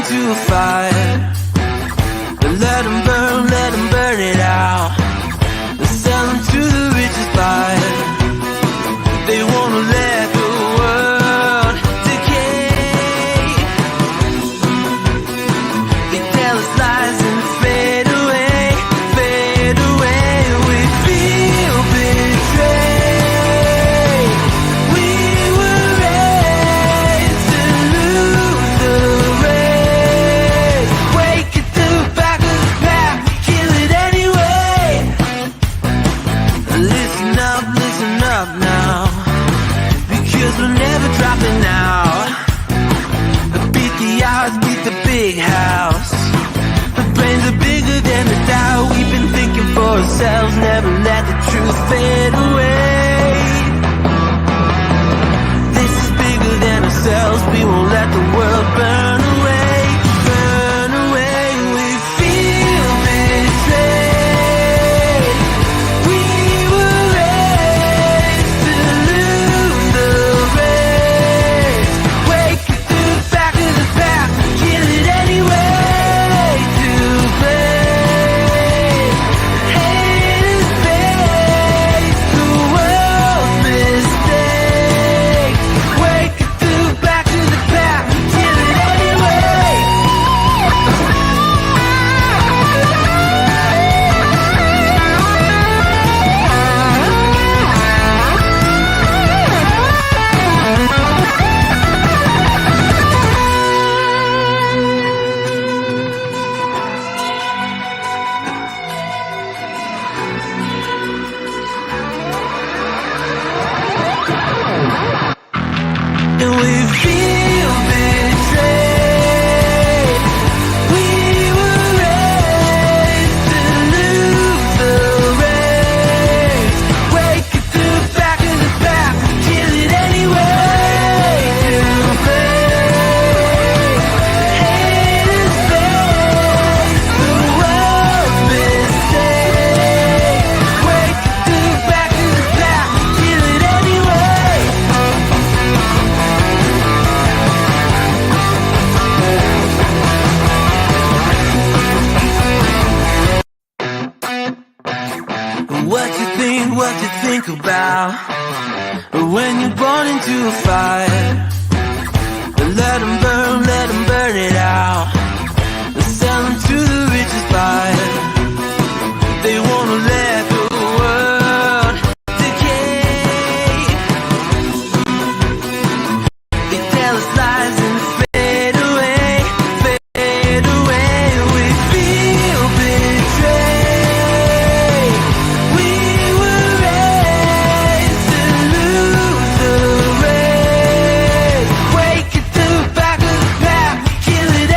into a fire. Let them burn it out. Sell them to the richest buyer. They wanna let the world decay. They tell us lies and fade away, fade away. We feel betrayed. We were raised to lose the race. Wake at the back of the pack, kill it anyway. Listen up now, because we're never dropping out. Beat the odds, beat the big house. The brains are bigger than the doubt. We've been thinking for ourselves, never let the truth fade away. This is bigger than ourselves, we won't let the world burn away, burn away. We feel betrayed. We were raised to lose the race. Wake at the back of the pack, kill it anyway. To blame, haters face the world's mistakes. Wake at the back of the pack, kill it anyway. And we feel betrayed. We were raised to lose the race. Wake at the back of the pack, kill it anyway. To blame, haters face the world's mistake. Wake at the back of the pack, kill it anyway. What you think about when you're born into a fire? Let them burn it out. Sell them to the richest buyer. They wanna let the world decay. They tell us lies and fade away, fade away. We feel betrayed. We were raised to lose the race. Wake at the back of the pack, kill it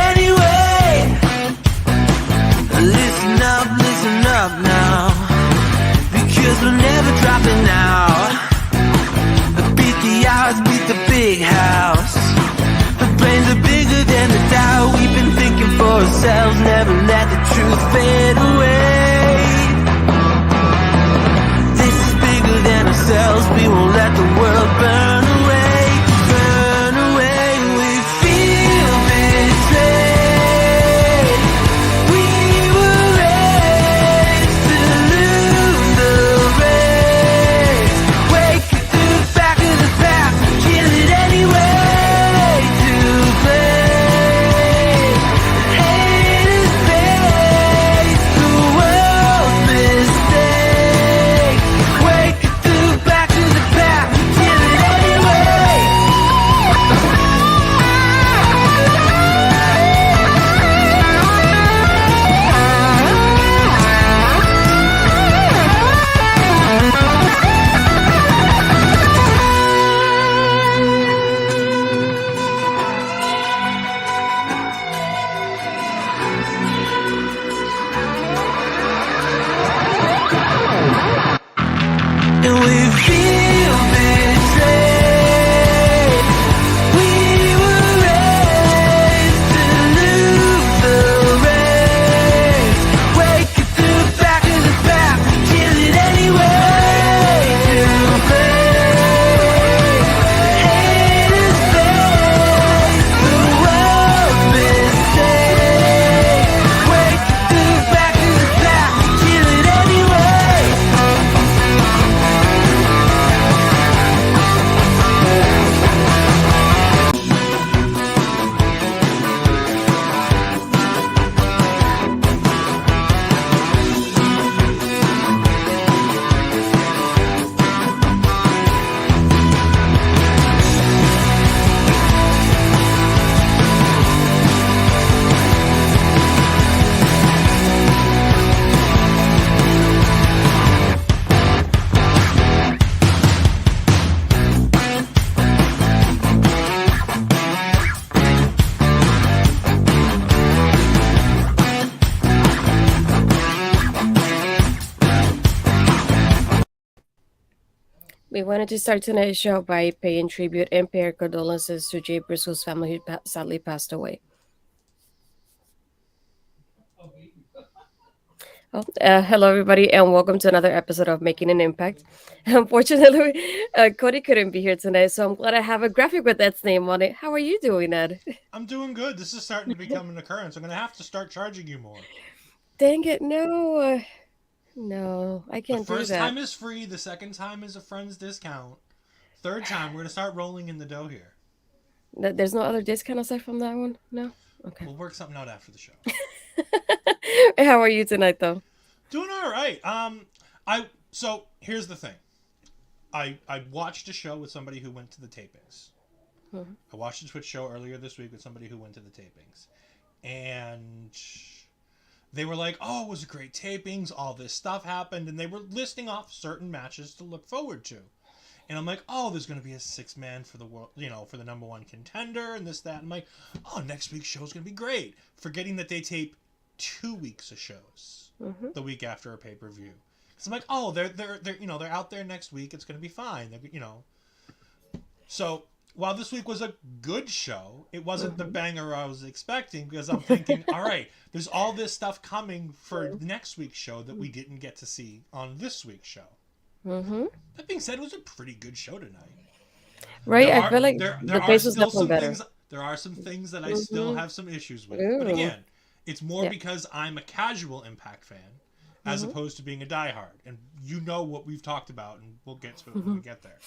We wanted to start tonight's show by paying tribute and pay our condolences to Jay Briscoe's family who sadly passed away. Hello, everybody, and welcome to another episode of Making an Impact. Unfortunately, Cody couldn't be here tonight, so I'm glad I have a graphic with Ed's name on it. How are you doing, Ed? I'm doing good. This is starting to become an occurrence. I'm going to have to start charging you more. Dang it, no. No, I The can't do first that. time is free, the second time is a friend's discount. Third time, we're going to start rolling in the dough here. There's no other discount aside from that one? No? Okay. We'll work something out after the show. How are you tonight, though? Doing all right. So here's the thing. I watched a show with somebody who went to the tapings. Mhm. I watched a Twitch show earlier this week with somebody who went to the tapings. And they were like, "Oh, it was great tapings. All this stuff happened," and they were listing off certain matches to look forward to. And I'm like, "Oh, there's going to be a 6-man for the world, for the number one contender, and this, that." And I'm like, "Oh, next week's show is going to be great." Forgetting that they tape 2 weeks of shows Mhm. the week after a pay per view. So I'm like, "Oh, they're out there next week. It's going to be fine." So while this week was a good show, it wasn't the Mhm. banger I was expecting because I'm thinking, all right, there's all this stuff coming for next week's show that we didn't get to see on this week's show. Mhm. That being said, it was a pretty good show tonight. Right, There I are feel like there the are pace was still definitely some better. things there are some things that I still Mhm. have some issues with. But Ooh. again, it's more Yeah. because I'm a casual Impact fan as Mhm. opposed to being a diehard. And you know what we've talked about, and we'll get to it when we get there.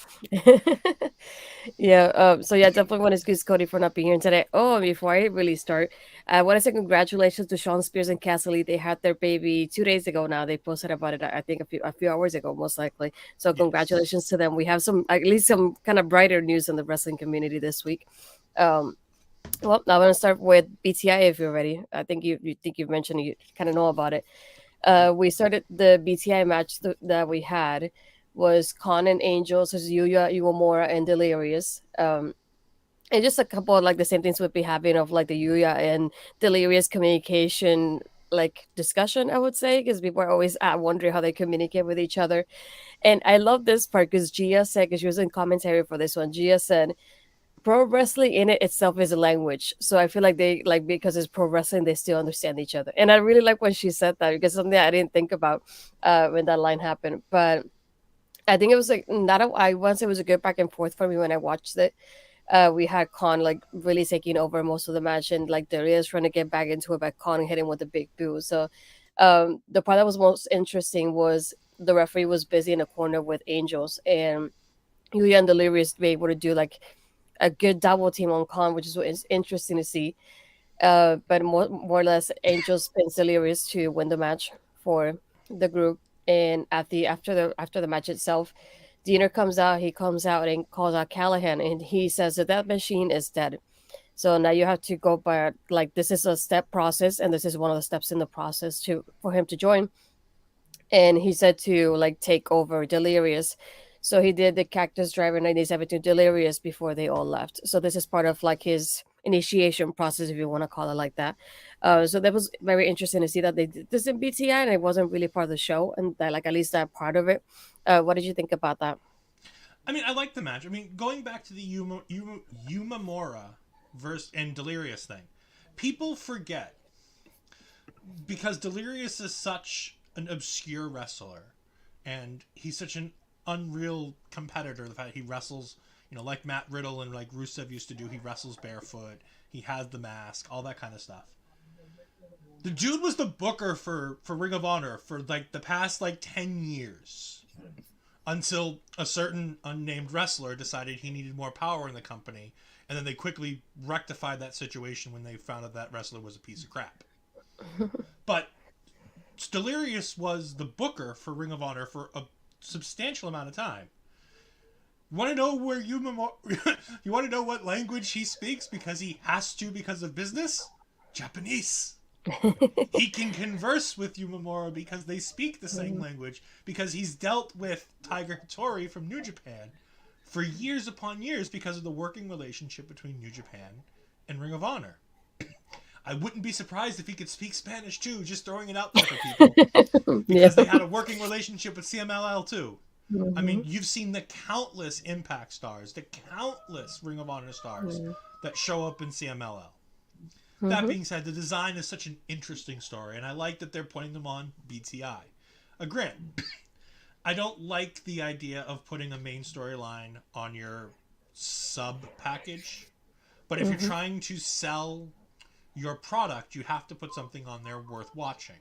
Yeah, so yeah, definitely want to excuse Cody for not being here today. Oh, and before I really start, I want to say congratulations to Sean Spears and Cassidy. They had their baby 2 days ago now. They posted about it, I think, a few hours ago, most likely. So Yes. congratulations to them. We have some, at least some kind of brighter news in the wrestling community this week. Um, well, I want to start with BTI if you're ready. I think you think you've mentioned you kind of know about it. Mm-hmm. We started the BTI match that we had was Con and Angels, so Yuya, Uemura, and Delirious. And just a couple of like the same things we'd be having of like the Yuya and Delirious communication like discussion, I would say, because people are always wondering how they communicate with each other. And I love this part because Gia said, because she was in commentary for this one, Gia said pro wrestling in it itself is a language. So I feel like they like because it's pro wrestling, they still understand each other. And I really like when she said that because something I didn't think about when that line happened. But I think it was like not a, I once it was a good back and forth for me when I watched it. We had Khan like really taking over most of the match, and like Darius trying to get back into it, but Khan hitting with a big boo. So the part that was most interesting was the referee was busy in a corner with Angels, and Yuya and Delirious to be able to do like a good double team on Khan, which is what is interesting to see. But more or less, Angels pins Delirious to win the match for the group. And after the match itself, Diener comes out. He comes out and calls out Callahan, and he says that machine is dead. So now you have to go by like this is a step process, and this is one of the steps in the process to for him to join. And he said to like take over Delirious. So he did the Cactus Driver 97 to Delirious before they all left. So this is part of like his initiation process, if you want to call it like that. So that was very interesting to see that they did this in BTI and it wasn't really part of the show, and that like at least that part of it. What did you think about that? I mean, I like the match. I mean, going back to the Yuma Mora versus and Delirious thing, people forget because Delirious is such an obscure wrestler, and he's such an unreal competitor. The fact he wrestles, like Matt Riddle and like Rusev used to do, he wrestles barefoot. He has the mask, all that kind of stuff. The dude was the booker for Ring of Honor for like the past like 10 years until a certain unnamed wrestler decided he needed more power in the company, and then they quickly rectified that situation when they found out that wrestler was a piece of crap. But Delirious was the booker for Ring of Honor for a substantial amount of time. You want to know where you you want to know what language he speaks because he has to because of business? Japanese. He can converse with Yumamura because they speak the same language because he's dealt with Tiger Hattori from New Japan for years upon years because of the working relationship between New Japan and Ring of Honor. I wouldn't be surprised if he could speak Spanish too, just throwing it out there for people Yeah. because they had a working relationship with CMLL too. I mean, Mm-hmm. you've seen the countless Impact stars, the countless Ring of Honor stars that show up in CMLL. That Mm-hmm. being said, the design is such an interesting story, and I like that they're putting them on BTI. Grant, I don't like the idea of putting a main storyline on your sub package, but if you're Mm-hmm. trying to sell your product, you have to put something on there worth watching.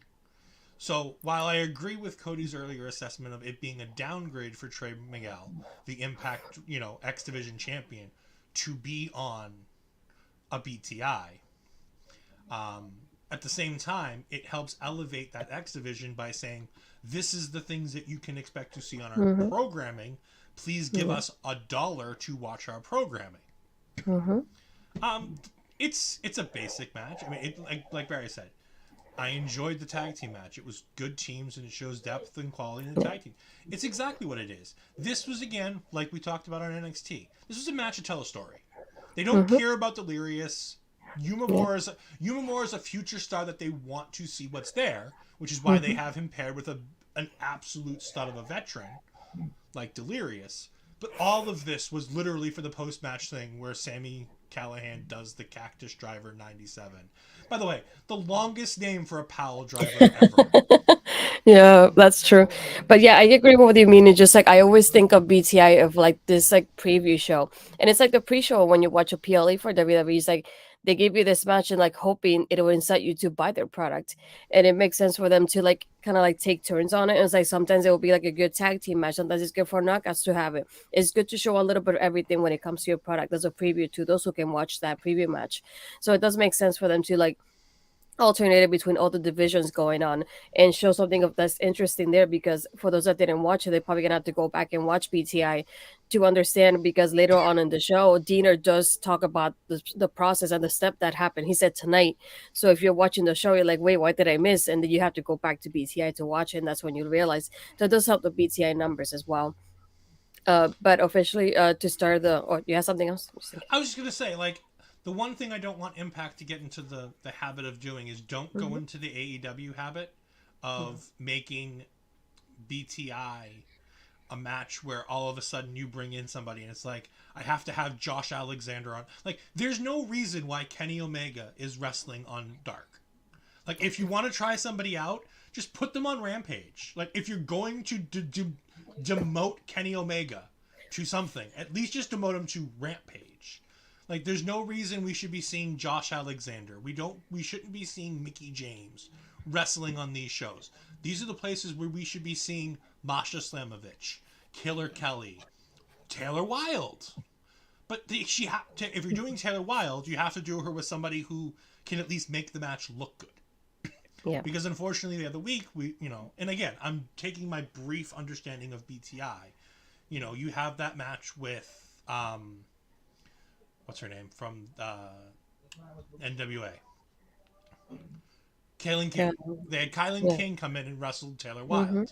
So while I agree with Cody's earlier assessment of it being a downgrade for Trey Miguel, the Impact, X Division champion, to be on a BTI, um, at the same time, it helps elevate that X Division by saying, this is the things that you can expect to see on our Mm-hmm. programming. Please give Yeah. us $1 to watch our programming. Mm-hmm. Um, it's a basic match. I mean, like Barry said, I enjoyed the tag team match. It was good teams and it shows depth and quality in the Yeah. tag team. It's exactly what it is. This was, again, like we talked about on NXT. This was a match to tell a story. They don't Mm-hmm. care about Delirious. Yuma Yeah. Moore is a future star that they want to see what's there, which is why they Mm-hmm. have him paired with an absolute stud of a veteran like Delirious. But all of this was literally for the post match thing where Sammy Callahan does the Cactus Driver 97. By the way, the longest name for a Powell driver ever. Yeah, that's true. But yeah, I agree with what you mean. It's just like I always think of BTI of like this like preview show. And it's like the pre-show when you watch a PLE for WWE. It's like they give you this match and like hoping it will incite you to buy their product. And it makes sense for them to like kind of like take turns on it. And it's like sometimes it will be like a good tag team match. Sometimes it's good for knockouts to have it. It's good to show a little bit of everything when it comes to your product. There's a preview to those who can watch that preview match. So it does make sense for them to like alternated between all the divisions going on and show something of that's interesting there, because for those that didn't watch it, they're probably gonna have to go back and watch BTI to understand, because later on in the show Diener does talk about the process and the step that happened. He said tonight. So if you're watching the show, you're like, wait, what did I miss? And then you have to go back to BTI to watch it, and that's when you realize. So it does help the BTI numbers as well. But officially, to start the, or you have something else? I'm just thinking. I was just going to say, like, the one thing I don't want Impact to get into the habit of doing is don't go Mhm. into the AEW habit of making BTI a match where all of a sudden you bring in somebody and it's like, I have to have Josh Alexander on. Like, there's no reason why Kenny Omega is wrestling on Dark. Like, if you want to try somebody out, just put them on Rampage. Like, if you're going to demote Kenny Omega to something, at least just demote him to Rampage. Like, there's no reason we should be seeing Josh Alexander. We shouldn't be seeing Mickie James wrestling on these shows. These are the places where we should be seeing Masha Slamovich, Killer Kelly, Taylor Wilde. But if you're doing Taylor Wilde, you have to do her with somebody who can at least make the match look good. Yeah. Because unfortunately, the other week and again, I'm taking my brief understanding of BTI. You have that match with what's her name from NWA, Kaylin Yeah. King. They had Kylan Yeah. King come in and wrestled Taylor Hmm. Wilde.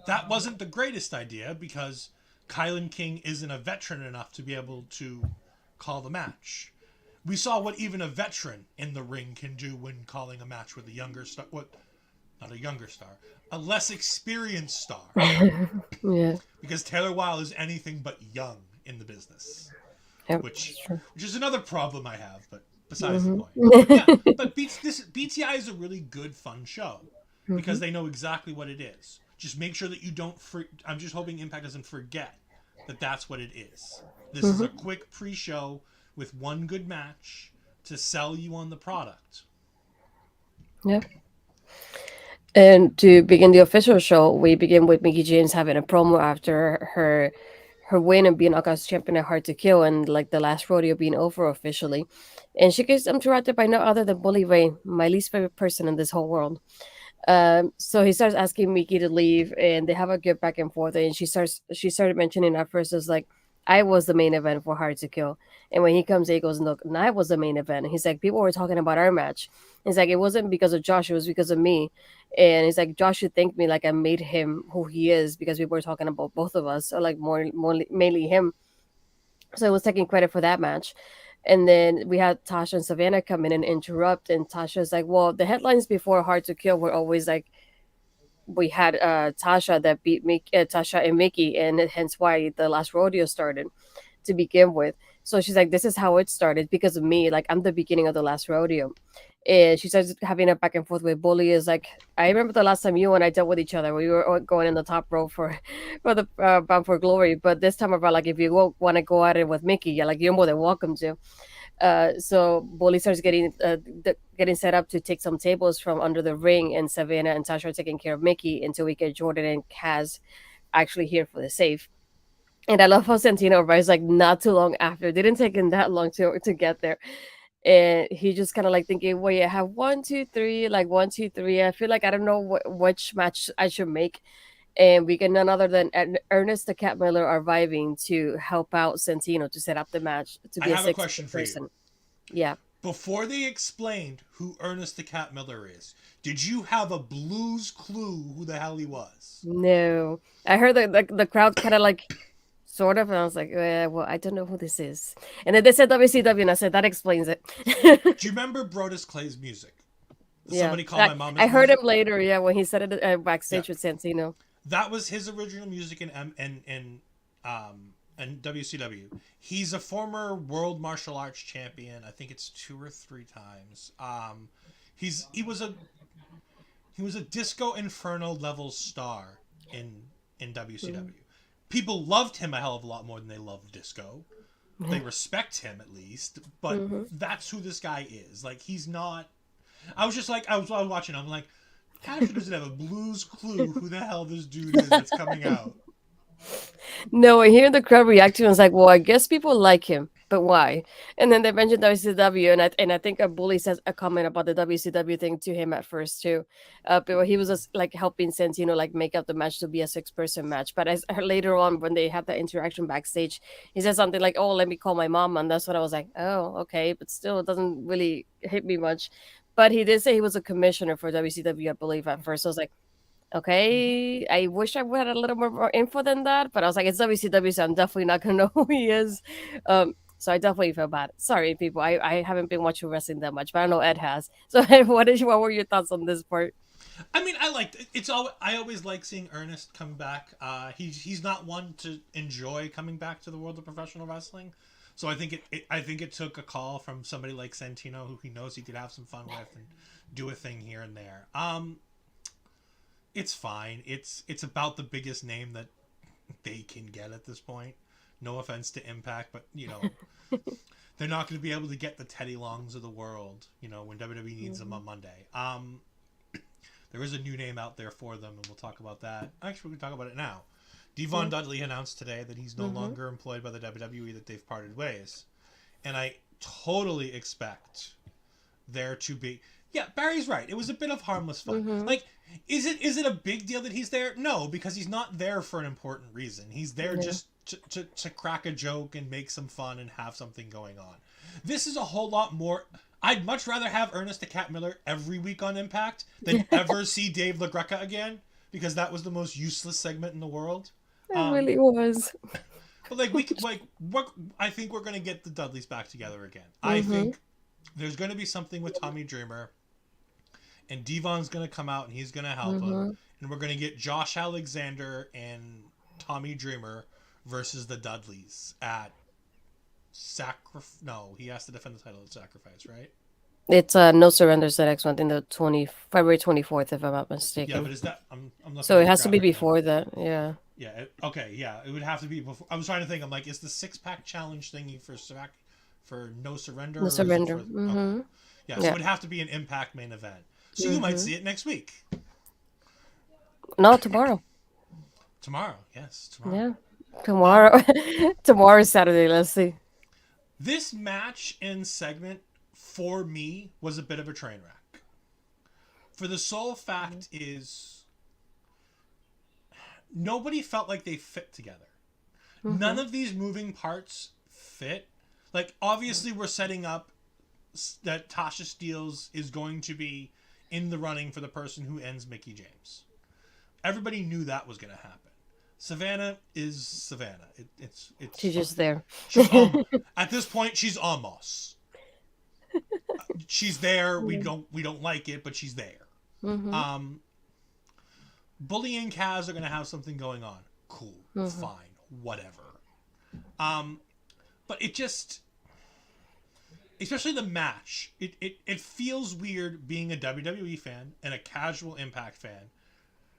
That wasn't the greatest idea because Kylan King isn't a veteran enough to be able to call the match. We saw what even a veteran in the ring can do when calling a match with a younger star. What? Not a younger star, a less experienced star. Yeah. Because Taylor Wilde is anything but young in the business, Yep. which That's true. which is another problem I have. But besides the Hmm. point. But yeah, but BTI is a really good, fun show because they know exactly what it is. Just make sure that you don't. I'm just hoping Impact doesn't forget that that's what it is. This is a quick pre-show with one good match to sell you on the product. Yeah. And to begin the official show, we begin with Mickie James having a promo after her win and being Knockouts champion at Hard to Kill, and like the last rodeo being over officially. And she gets interrupted by no other than Bully Ray, my least favorite person in this whole world. So he starts asking Mickie to leave, and they have a good back and forth. And she started mentioning at first as like, I was the main event for Hard to Kill. And when he comes in, he goes, look, and I was the main event. And he's like, people were talking about our match. He's like, it wasn't because of Josh, it was because of me. And he's like, Josh should thank me like I made him who he is, because we were talking about both of us, or like more mainly him. So I was taking credit for that match. And then we had Tasha and Savannah come in and interrupt. And Tasha's like, well, the headlines before Hard to Kill were always like we had Tasha that beat Tasha and Mickie, and hence why the last rodeo started to begin with. So she's like, this is how it started because of me. Like, I'm the beginning of the last rodeo. And she starts having a back and forth with Bully. Is like, I remember the last time you and I dealt with each other. We were all going in the top row for for the Bound for Glory. But this time around, like, if you want to go at it with Mickie, yeah, like, you're more than welcome to. So Bully starts getting set up to take some tables from under the ring, and Savannah and Tasha are taking care of Mickie until we get Jordan and Kaz actually here for the save. And I love how Santino arrives like not too long after. It didn't take him that long to get there. And he just kind of like thinking, well, yeah, I have 1, 2, 3, like 1, 2, 3. I feel like I don't know which match I should make. And we get none other than Ernest the Cat Miller arriving to help out Santino to set up the match to I be a have a sixth question for person. you. Yeah. Before they explained who Ernest the Cat Miller is, did you have a blues clue who the hell he was? No. I heard the crowd kind of like sort of, and I was like, well, I don't know who this is. And then they said WCW, and I said, that explains it. Do you remember Brodus Clay's music? Yeah. Somebody called my mom. I heard him later, yeah, when he said it backstage with Santino. That was his original music in WCW. He's a former world martial arts champion. I think it's 2 or 3 times. He was a Disco Inferno level star in WCW. Mm-hmm. People loved him a hell of a lot more than they loved Disco. They respect him at least, but that's who this guy is. Like, he's not. I was just like, I was watching. I'm like, Tasha doesn't have a blues clue who the hell this dude is that's coming out. No, I hear the crowd reaction. I was like, well, I guess people like him, but why? And then they mentioned WCW, and I think a Bully says a comment about the WCW thing to him at first too, but he was just like helping Santino like make up the match to be a 6-person match. But as later on when they had that interaction backstage, he said something like, "Oh, let me call my mom," and that's what I was like, "Oh, okay," but still, it doesn't really hit me much. But he did say he was a commissioner for WCW, I believe, at first. So I was like, okay, I wish I had a little more info than that, but I was like, it's WCW, so I'm definitely not gonna know who he is. So I definitely feel bad. Sorry, people. I haven't been watching wrestling that much, but I know Ed has. So what were your thoughts on this part? I mean, I liked it's all. I always like seeing Ernest come back. He's not one to enjoy coming back to the world of professional wrestling. So I think it took a call from somebody like Santino, who he knows he could have some fun with and do a thing here and there. It's fine. It's about the biggest name that they can get at this point. No offense to Impact, but they're not going to be able to get the Teddy Longs of the world. When WWE needs them on Monday. There is a new name out there for them, and we'll talk about that. Actually, we can talk about it now. Devon Dudley announced today that he's no longer employed by the WWE, that they've parted ways. And I totally expect there to be... Yeah, Barry's right. It was a bit of harmless fun. Like, is it a big deal that he's there? No, because he's not there for an important reason. He's there just to crack a joke and make some fun and have something going on. This is a whole lot more... I'd much rather have Ernest the Cat Miller every week on Impact than ever see Dave LaGreca again, because that was the most useless segment in the world. It really was. But I think we're gonna get the Dudleys back together again. I think there's gonna be something with Tommy Dreamer, and Devon's gonna come out and he's gonna help him, and we're gonna get Josh Alexander and Tommy Dreamer versus the Dudleys at No, he has to defend the title at Sacrifice, right? It's No Surrender's the next one, in the February 24th, if I'm not mistaken. Yeah, but is that I'm looking so it has to be before that, yeah. Yeah. It would have to be before. I was trying to think. I'm like, is the 6-pack challenge thingy for No Surrender? No Surrender. Okay. Yeah, so it would have to be an Impact main event. So you might see it next week. No, tomorrow. Tomorrow, yes, tomorrow. Yeah, tomorrow. Tomorrow's Saturday. Let's see. This match and segment for me was a bit of a train wreck. For the sole fact is, nobody felt like they fit together. None of these moving parts fit. Like, obviously we're setting up that Tasha Steelz is going to be in the running for the person who ends Mickie James. Everybody knew that was going to happen. Savannah is Savannah. She's just there. At this point, she's almost. She's there. We don't like it, but she's there. Bully and Kaz are going to have something going on. Cool. Fine. Whatever. But it just... Especially the match. It feels weird being a WWE fan and a casual Impact fan.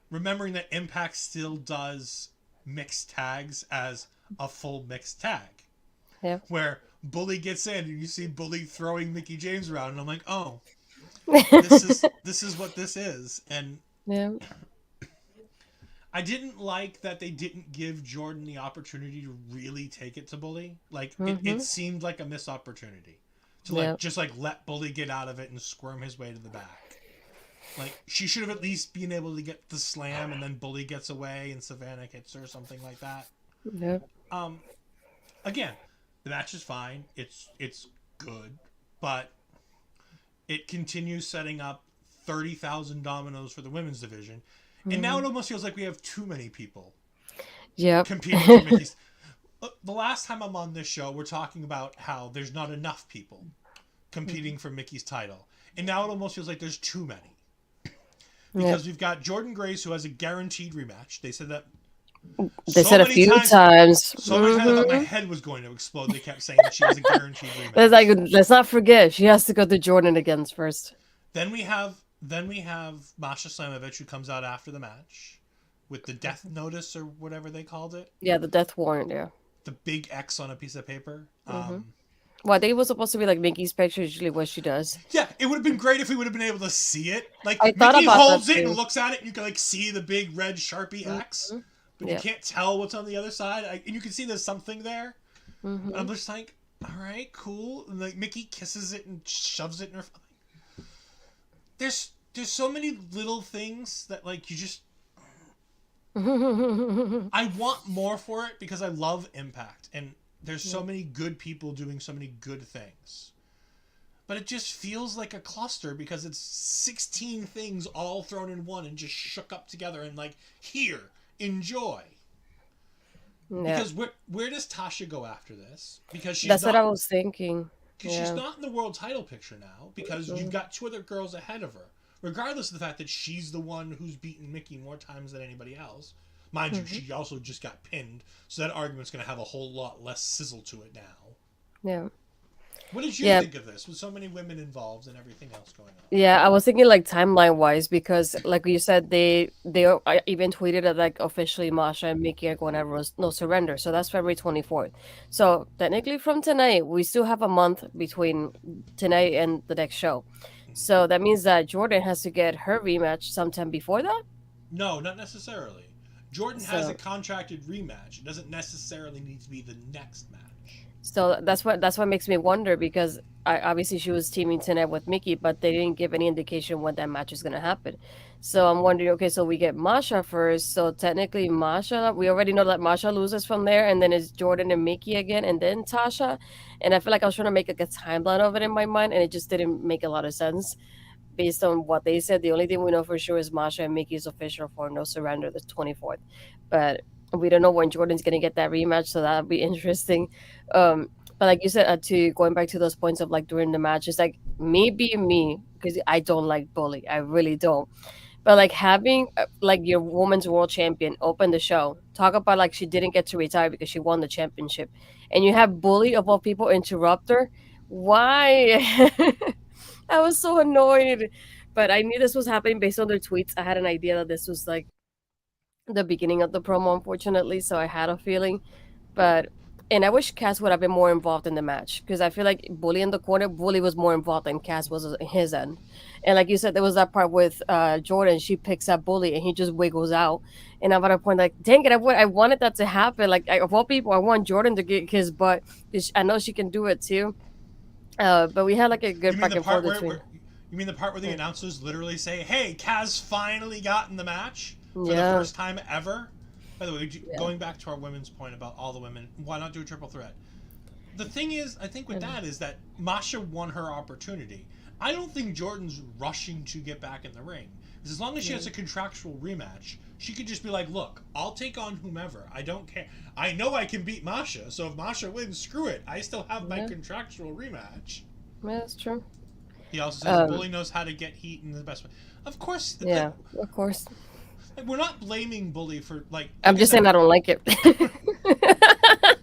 Remembering that Impact still does mixed tags as a full mixed tag. Yeah. Where Bully gets in and you see Bully throwing Mickie James around. And I'm like, oh, this is what this is. And yeah. I didn't like that they didn't give Jordan the opportunity to really take it to Bully. Like, it seemed like a missed opportunity. To, like, just, like, let Bully get out of it and squirm his way to the back. Like, she should have at least been able to get the slam and then Bully gets away and Savannah hits her or something like that. Yeah. Again, the match is fine. It's good. But it continues setting up 30,000 dominoes for the women's division. And now it almost feels like we have too many people competing for Mickey's. The last time I'm on this show, we're talking about how there's not enough people competing for Mickey's title. And now it almost feels like there's too many. Because we've got Jordan Grace, who has a guaranteed rematch. They said that. They said a few times. So many times I thought my head was going to explode. They kept saying that she has a guaranteed rematch. It's like, let's not forget, she has to go to Jordan again first. Then we have Masha Slamovich, who comes out after the match with the death notice or whatever they called it. Yeah, the death warrant, yeah. The big X on a piece of paper. Well, I think it was supposed to be like Mickey's picture, usually what she does. Yeah, it would have been great if we would have been able to see it. Like, I thought Mickie about holds that it too. and looks at it, and you can, like, see the big red Sharpie X. But you can't tell what's on the other side. And you can see there's something there. And I'm just like, all right, cool. And, like, Mickie kisses it and shoves it in her... There's so many little things that, like, you just... I want more for it because I love Impact. And there's so many good people doing so many good things. But it just feels like a cluster because it's 16 things all thrown in one and just shook up together and, like, here, enjoy. Yeah. Because where does Tasha go after this? Because that's what I was thinking. Because she's not in the world title picture now because you've got two other girls ahead of her. Regardless of the fact that she's the one who's beaten Mickie more times than anybody else. Mind you, she also just got pinned, so that argument's going to have a whole lot less sizzle to it now. Yeah. What did you think of this with so many women involved and everything else going on? Yeah, I was thinking like timeline-wise because, like you said, they even tweeted that like officially Masha and Mickie are going to No Surrender. So that's February 24th. So technically from tonight, we still have a month between tonight and the next show. So that means that Jordan has to get her rematch sometime before that? No, not necessarily. Jordan has a contracted rematch. It doesn't necessarily need to be the next match. So that's what makes me wonder because obviously she was teaming tonight with Mickie, but they didn't give any indication when that match is going to happen. So I'm wondering, okay, so we get Masha first. So technically Masha, we already know that Masha loses from there, and then it's Jordan and Mickie again, and then Tasha. And I feel like I was trying to make like a timeline of it in my mind, and it just didn't make a lot of sense based on what they said. The only thing we know for sure is Masha and Mickey's official for No Surrender the 24th. But we don't know when Jordan's going to get that rematch, so that'll be interesting. But like you said, to going back to those points of like during the match, it's like me being me, because I don't like Bully. I really don't. But like having like your women's world champion open the show, talk about like she didn't get to retire because she won the championship, and you have Bully of all people interrupt her. Why? I was so annoyed, but I knew this was happening based on their tweets. I had an idea that this was like the beginning of the promo, unfortunately, so I had a feeling. And I wish Cass would have been more involved in the match because I feel like Bully in the corner, Bully was more involved than Cass was in his end. And like you said, there was that part with Jordan. She picks up Bully and he just wiggles out. And I'm at a point like, dang it, I wanted that to happen. Like, of all people, I want Jordan to get his butt. I know she can do it too. But we had like a good back and forth between. You mean the part where the announcers literally say, "Hey, Kaz finally got in the match for the first time ever"? By the way, going back to our women's point about all the women, why not do a triple threat? The thing is, I think with that is that Masha won her opportunity. I don't think Jordan's rushing to get back in the ring. Because as long as she has a contractual rematch, she could just be like, "Look, I'll take on whomever. I don't care. I know I can beat Masha, so if Masha wins, screw it. I still have my contractual rematch." Yeah, that's true. He also says Bully knows how to get heat in the best way. Of course. Yeah, of course. We're not blaming Bully for I'm just saying I don't like it.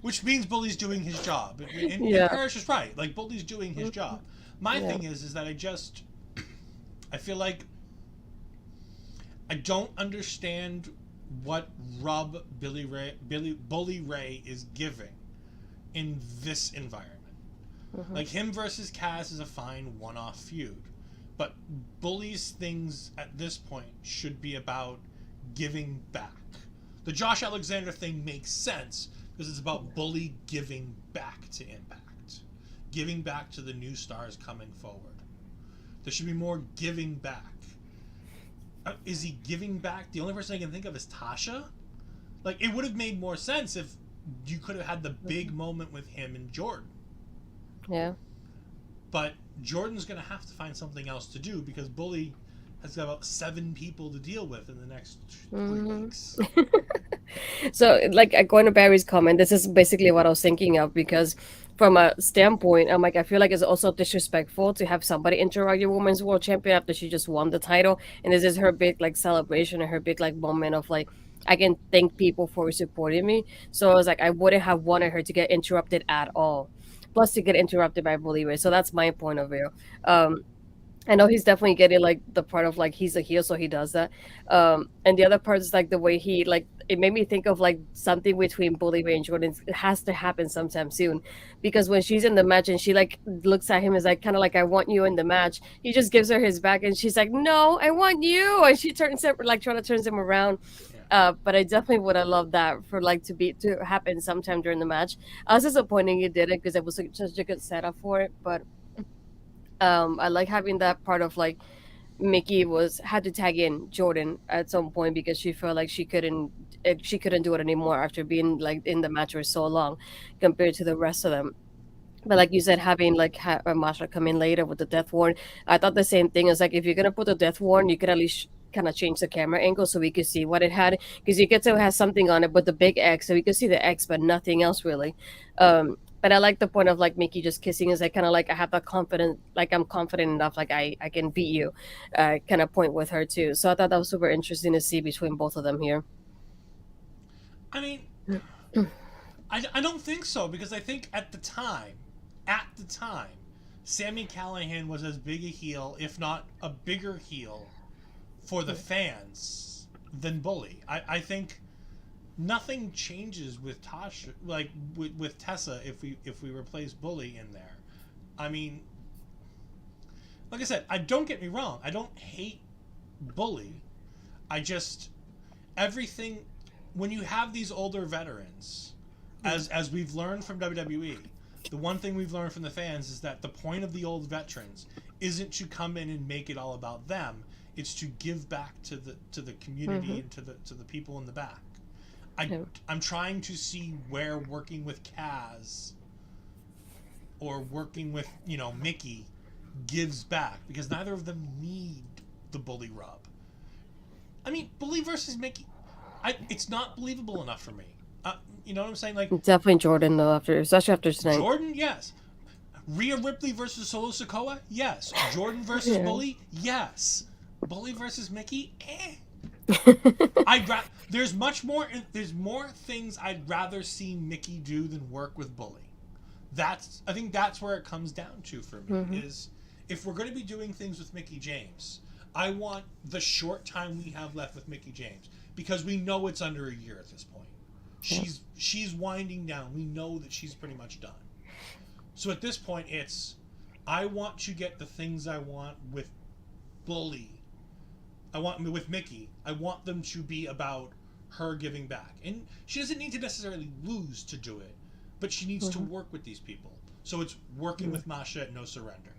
which means Bully's doing his job. And Yeah. Parrish is right. Like, Bully's doing his job. My Yeah. thing is that I feel like I don't understand what rub Bully Ray is giving in this environment. Like, him versus Kaz is a fine one-off feud, but Bully's things at this point should be about giving back. The Josh Alexander thing makes sense because it's about Bully giving back to Impact, giving back to the new stars coming forward. There should be more giving back. Is he giving back? The only person I can think of is Tasha. Like, it would have made more sense if you could have had the big moment with him and Jordan. Yeah. But Jordan's going to have to find something else to do because Bully has got about 7 people to deal with in the next 3 weeks. So, like, going to Barry's comment, this is basically what I was thinking of, because from a standpoint, I'm like, I feel like it's also disrespectful to have somebody interrupt your women's world champion after she just won the title, and this is her big like celebration and her big like moment of like, I can thank people for supporting me. So I was like, I wouldn't have wanted her to get interrupted at all. Plus, to get interrupted by Bully Ray. So that's my point of view. I know he's definitely getting like the part of like he's a heel, so he does that. And the other part is like the way he like it made me think of like something between Bully Ray and Jordan. It has to happen sometime soon, because when she's in the match and she like looks at him as like kind of like I want you in the match, he just gives her his back and she's like no, I want you, and she turns him like trying to turn him around. But I definitely would have loved that for like to happen sometime during the match. I was disappointed you did it because it was like, such a good setup for it, but. I like having that part of like Mickie had to tag in Jordan at some point because she felt like she couldn't do it anymore after being like in the match for so long compared to the rest of them. But like you said, having like Masha come in later with the death warrant, I thought the same thing. Is like if you're gonna put the death warrant, you could at least kind of change the camera angle so we could see what it had, because you could tell it has something on it, but the big X, so we could see the X, but nothing else really. But I like the point of like Mickie just kissing is like kind of like I have that confidence, like I'm confident enough, like I can beat you, kind of point with her too. So I thought that was super interesting to see between both of them here. I mean, I don't think so, because I think at the time, Sami Callihan was as big a heel, if not a bigger heel, for the fans than Bully. I think nothing changes with Tasha, like with Tessa, if we replace Bully in there. I mean, like I said, don't get me wrong, I don't hate Bully. I just everything when you have these older veterans, as we've learned from WWE, the one thing we've learned from the fans is that the point of the old veterans isn't to come in and make it all about them. It's to give back to the community and to the people in the back. I'm trying to see where working with Kaz or working with Mickie gives back, because neither of them need the Bully rub. I mean, Bully versus Mickie, it's not believable enough for me. You know what I'm saying? Like, definitely Jordan though, especially after tonight. Jordan, yes. Rhea Ripley versus Solo Sikoa, yes. Jordan versus Bully, yes. Bully versus Mickie, there's more things I'd rather see Mickie do than work with Bully. I think that's where it comes down to for me, is if we're going to be doing things with Mickie James, I want the short time we have left with Mickie James, because we know it's under a year at this point. She's winding down. We know that she's pretty much done. So at this point, I want to get the things I want with Bully. With Mickie, I want them to be about her giving back. And she doesn't need to necessarily lose to do it, but she needs to work with these people. So it's working with Masha at No Surrender.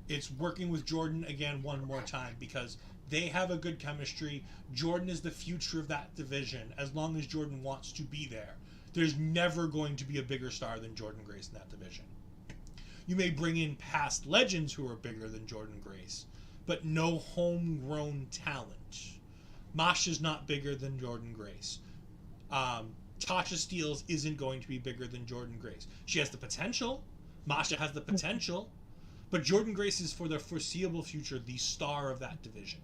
It's working with Jordan again one more time, because they have a good chemistry. Jordan is the future of that division. As long as Jordan wants to be there, there's never going to be a bigger star than Jordan Grace in that division. You may bring in past legends who are bigger than Jordan Grace, but no homegrown talent. Masha's not bigger than Jordan Grace. Tasha Steelz isn't going to be bigger than Jordan Grace. She has the potential. Masha has the potential. But Jordan Grace is, for the foreseeable future, the star of that division.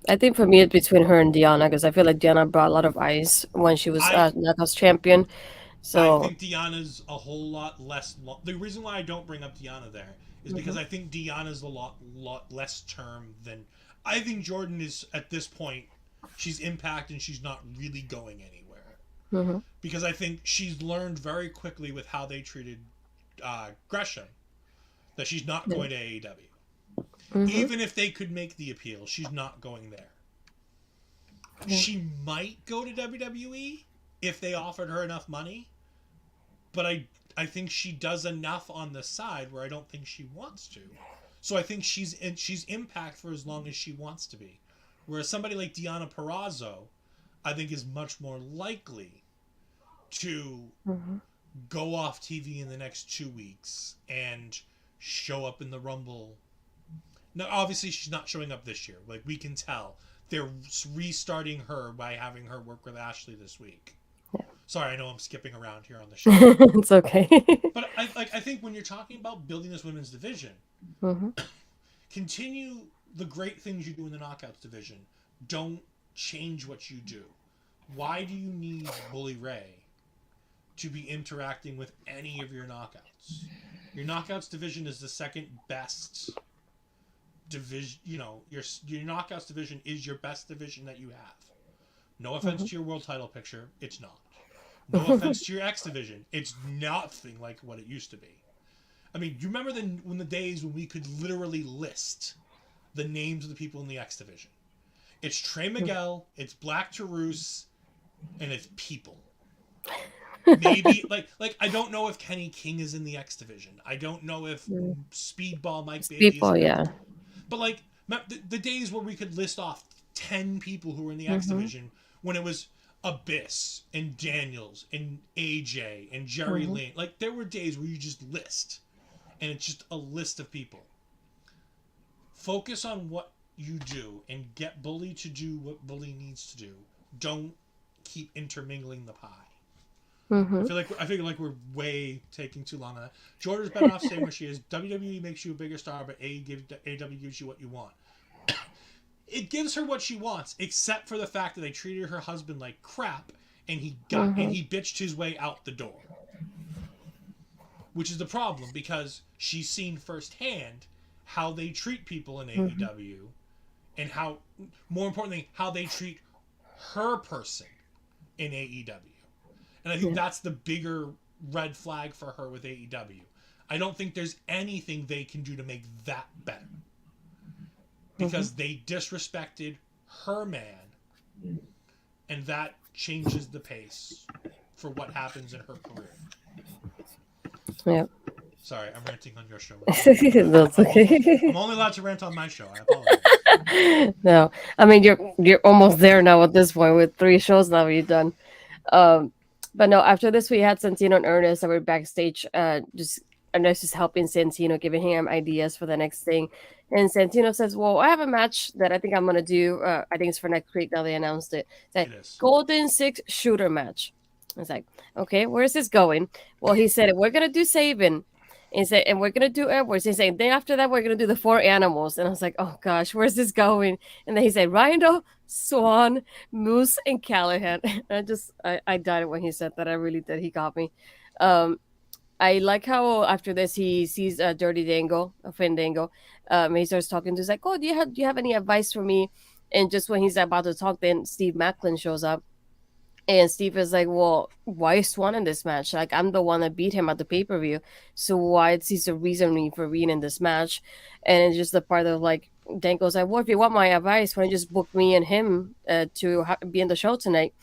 I think for me it's between her and Diana because I feel like Diana brought a lot of eyes when she was I Knockouts champion. I So think Deanna's a whole lot less. The reason why I don't bring up Deanna there is because mhm, I think Deanna's a lot less term than. I think Jordan is at this point. She's Impact and she's not really going anywhere mhm, because I think she's learned very quickly with how they treated Gresham that she's not yeah, going to AEW. mhm, Even if they could make the appeal, she's not going there. yeah, She might go to WWE if they offered her enough money, but I think she does enough on the side where I don't think she wants to. So I think she's Impact for as long as she wants to be. Whereas somebody like Deonna Purrazzo, I think is much more likely to mhm, go off TV in the next 2 weeks and show up in the Rumble. Now, obviously, she's not showing up this year. Like we can tell, they're restarting her by having her work with Ashley this week. yeah. Sorry, I know I'm skipping around here on the show. It's okay. But I think when you're talking about building this women's division, Mhm, continue the great things you do in the knockouts division. Don't change what you do. Why do you need Bully Ray to be interacting with any of your knockouts? Your knockouts division is the second best division. You know, your knockouts division is your best division that you have. No offense mhm, to your world title picture, it's not. No offense to your X division, it's nothing like what it used to be. I mean, do you remember when the days when we could literally list the names of the people in the X division? It's Trey Miguel, it's Black Taurus, and it's people. Maybe like I don't know if Kenny King is in the X division. I don't know if mhm. Speedball Mike Bailey is Speedball, in the X. yeah. But like the days where we could list off 10 people who were in the X Mhm, division when it was Abyss and Daniels and AJ and Jerry mhm, Lane. Like there were days where you just list and it's just a list of people. Focus on what you do and get Bully to do what Bully needs to do. Don't keep intermingling the pie. mhm. I feel like we're way taking too long on that. Jordan's better off staying where she is. WWE makes you a bigger star, but AEW gives you what you want. It gives her what she wants, except for the fact that they treated her husband like crap, and Mhm, he bitched his way out the door. Which is the problem because she's seen firsthand how they treat people in mhm, AEW and how, more importantly, how they treat her person in AEW. And I think yeah. that's the bigger red flag for her with AEW. I don't think there's anything they can do to make that better Mhm, because they disrespected her man, and that changes the pace for what happens in her career. yeah. Sorry, I'm ranting on your show. That's I'm okay. only allowed to rant on my show. I apologize. No, I mean you're almost there now at this point with 3 shows now you've done. Um, but no, after this we had Santino and Ernest that were backstage. Just Ernest is helping Santino, giving him ideas for the next thing. And Santino says, "Well, I have a match that I think I'm gonna do. I think it's for next week. Now they announced it. It's like It is. Golden Six Shooter match." It's like, okay, where's this going? Well, he said we're gonna do Sabin. And said, and we're gonna do Edwards. He's saying, then after that, we're gonna do the 4 animals. And I was like, oh gosh, where's this going? And then he said, Rhino, Swan, Moose, and Callahan. I died when he said that. I really did. He got me. Um, I like how after this he sees Dirty Dango, a Fandango. He starts talking to. He's like, "Oh, do you have any advice for me?" And just when he's about to talk, then Steve Macklin shows up, and Steve is like, "Well, why is Swan in this match? Like, I'm the one that beat him at the pay per view, so why is he the reasoning for being in this match?" And it's just the part of like Dango's like, "Well, if you want my advice, why don't you just book me and him to be in the show tonight?"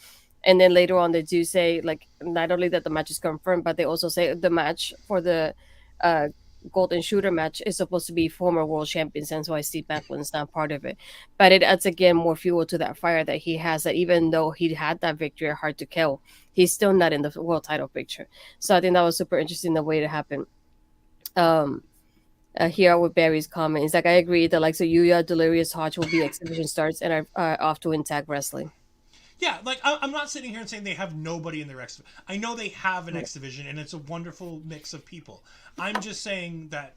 And then later on, they do say like not only that the match is confirmed, but they also say the match for the uh, Golden Shooter match is supposed to be former world champions, and so I Steve Macklin's not part of it. But it adds again more fuel to that fire that he has. That even though he had that victory at Hard to Kill, he's still not in the world title picture. So I think that was super interesting the way it happened. Um, here with Barry's comment, he's like, I agree that like so Yuya, Delirious, Hodge will be exhibition starts and are off to Intact Wrestling. Yeah, like I'm not sitting here and saying they have nobody in their X. I know they have an X division, and it's a wonderful mix of people. I'm just saying that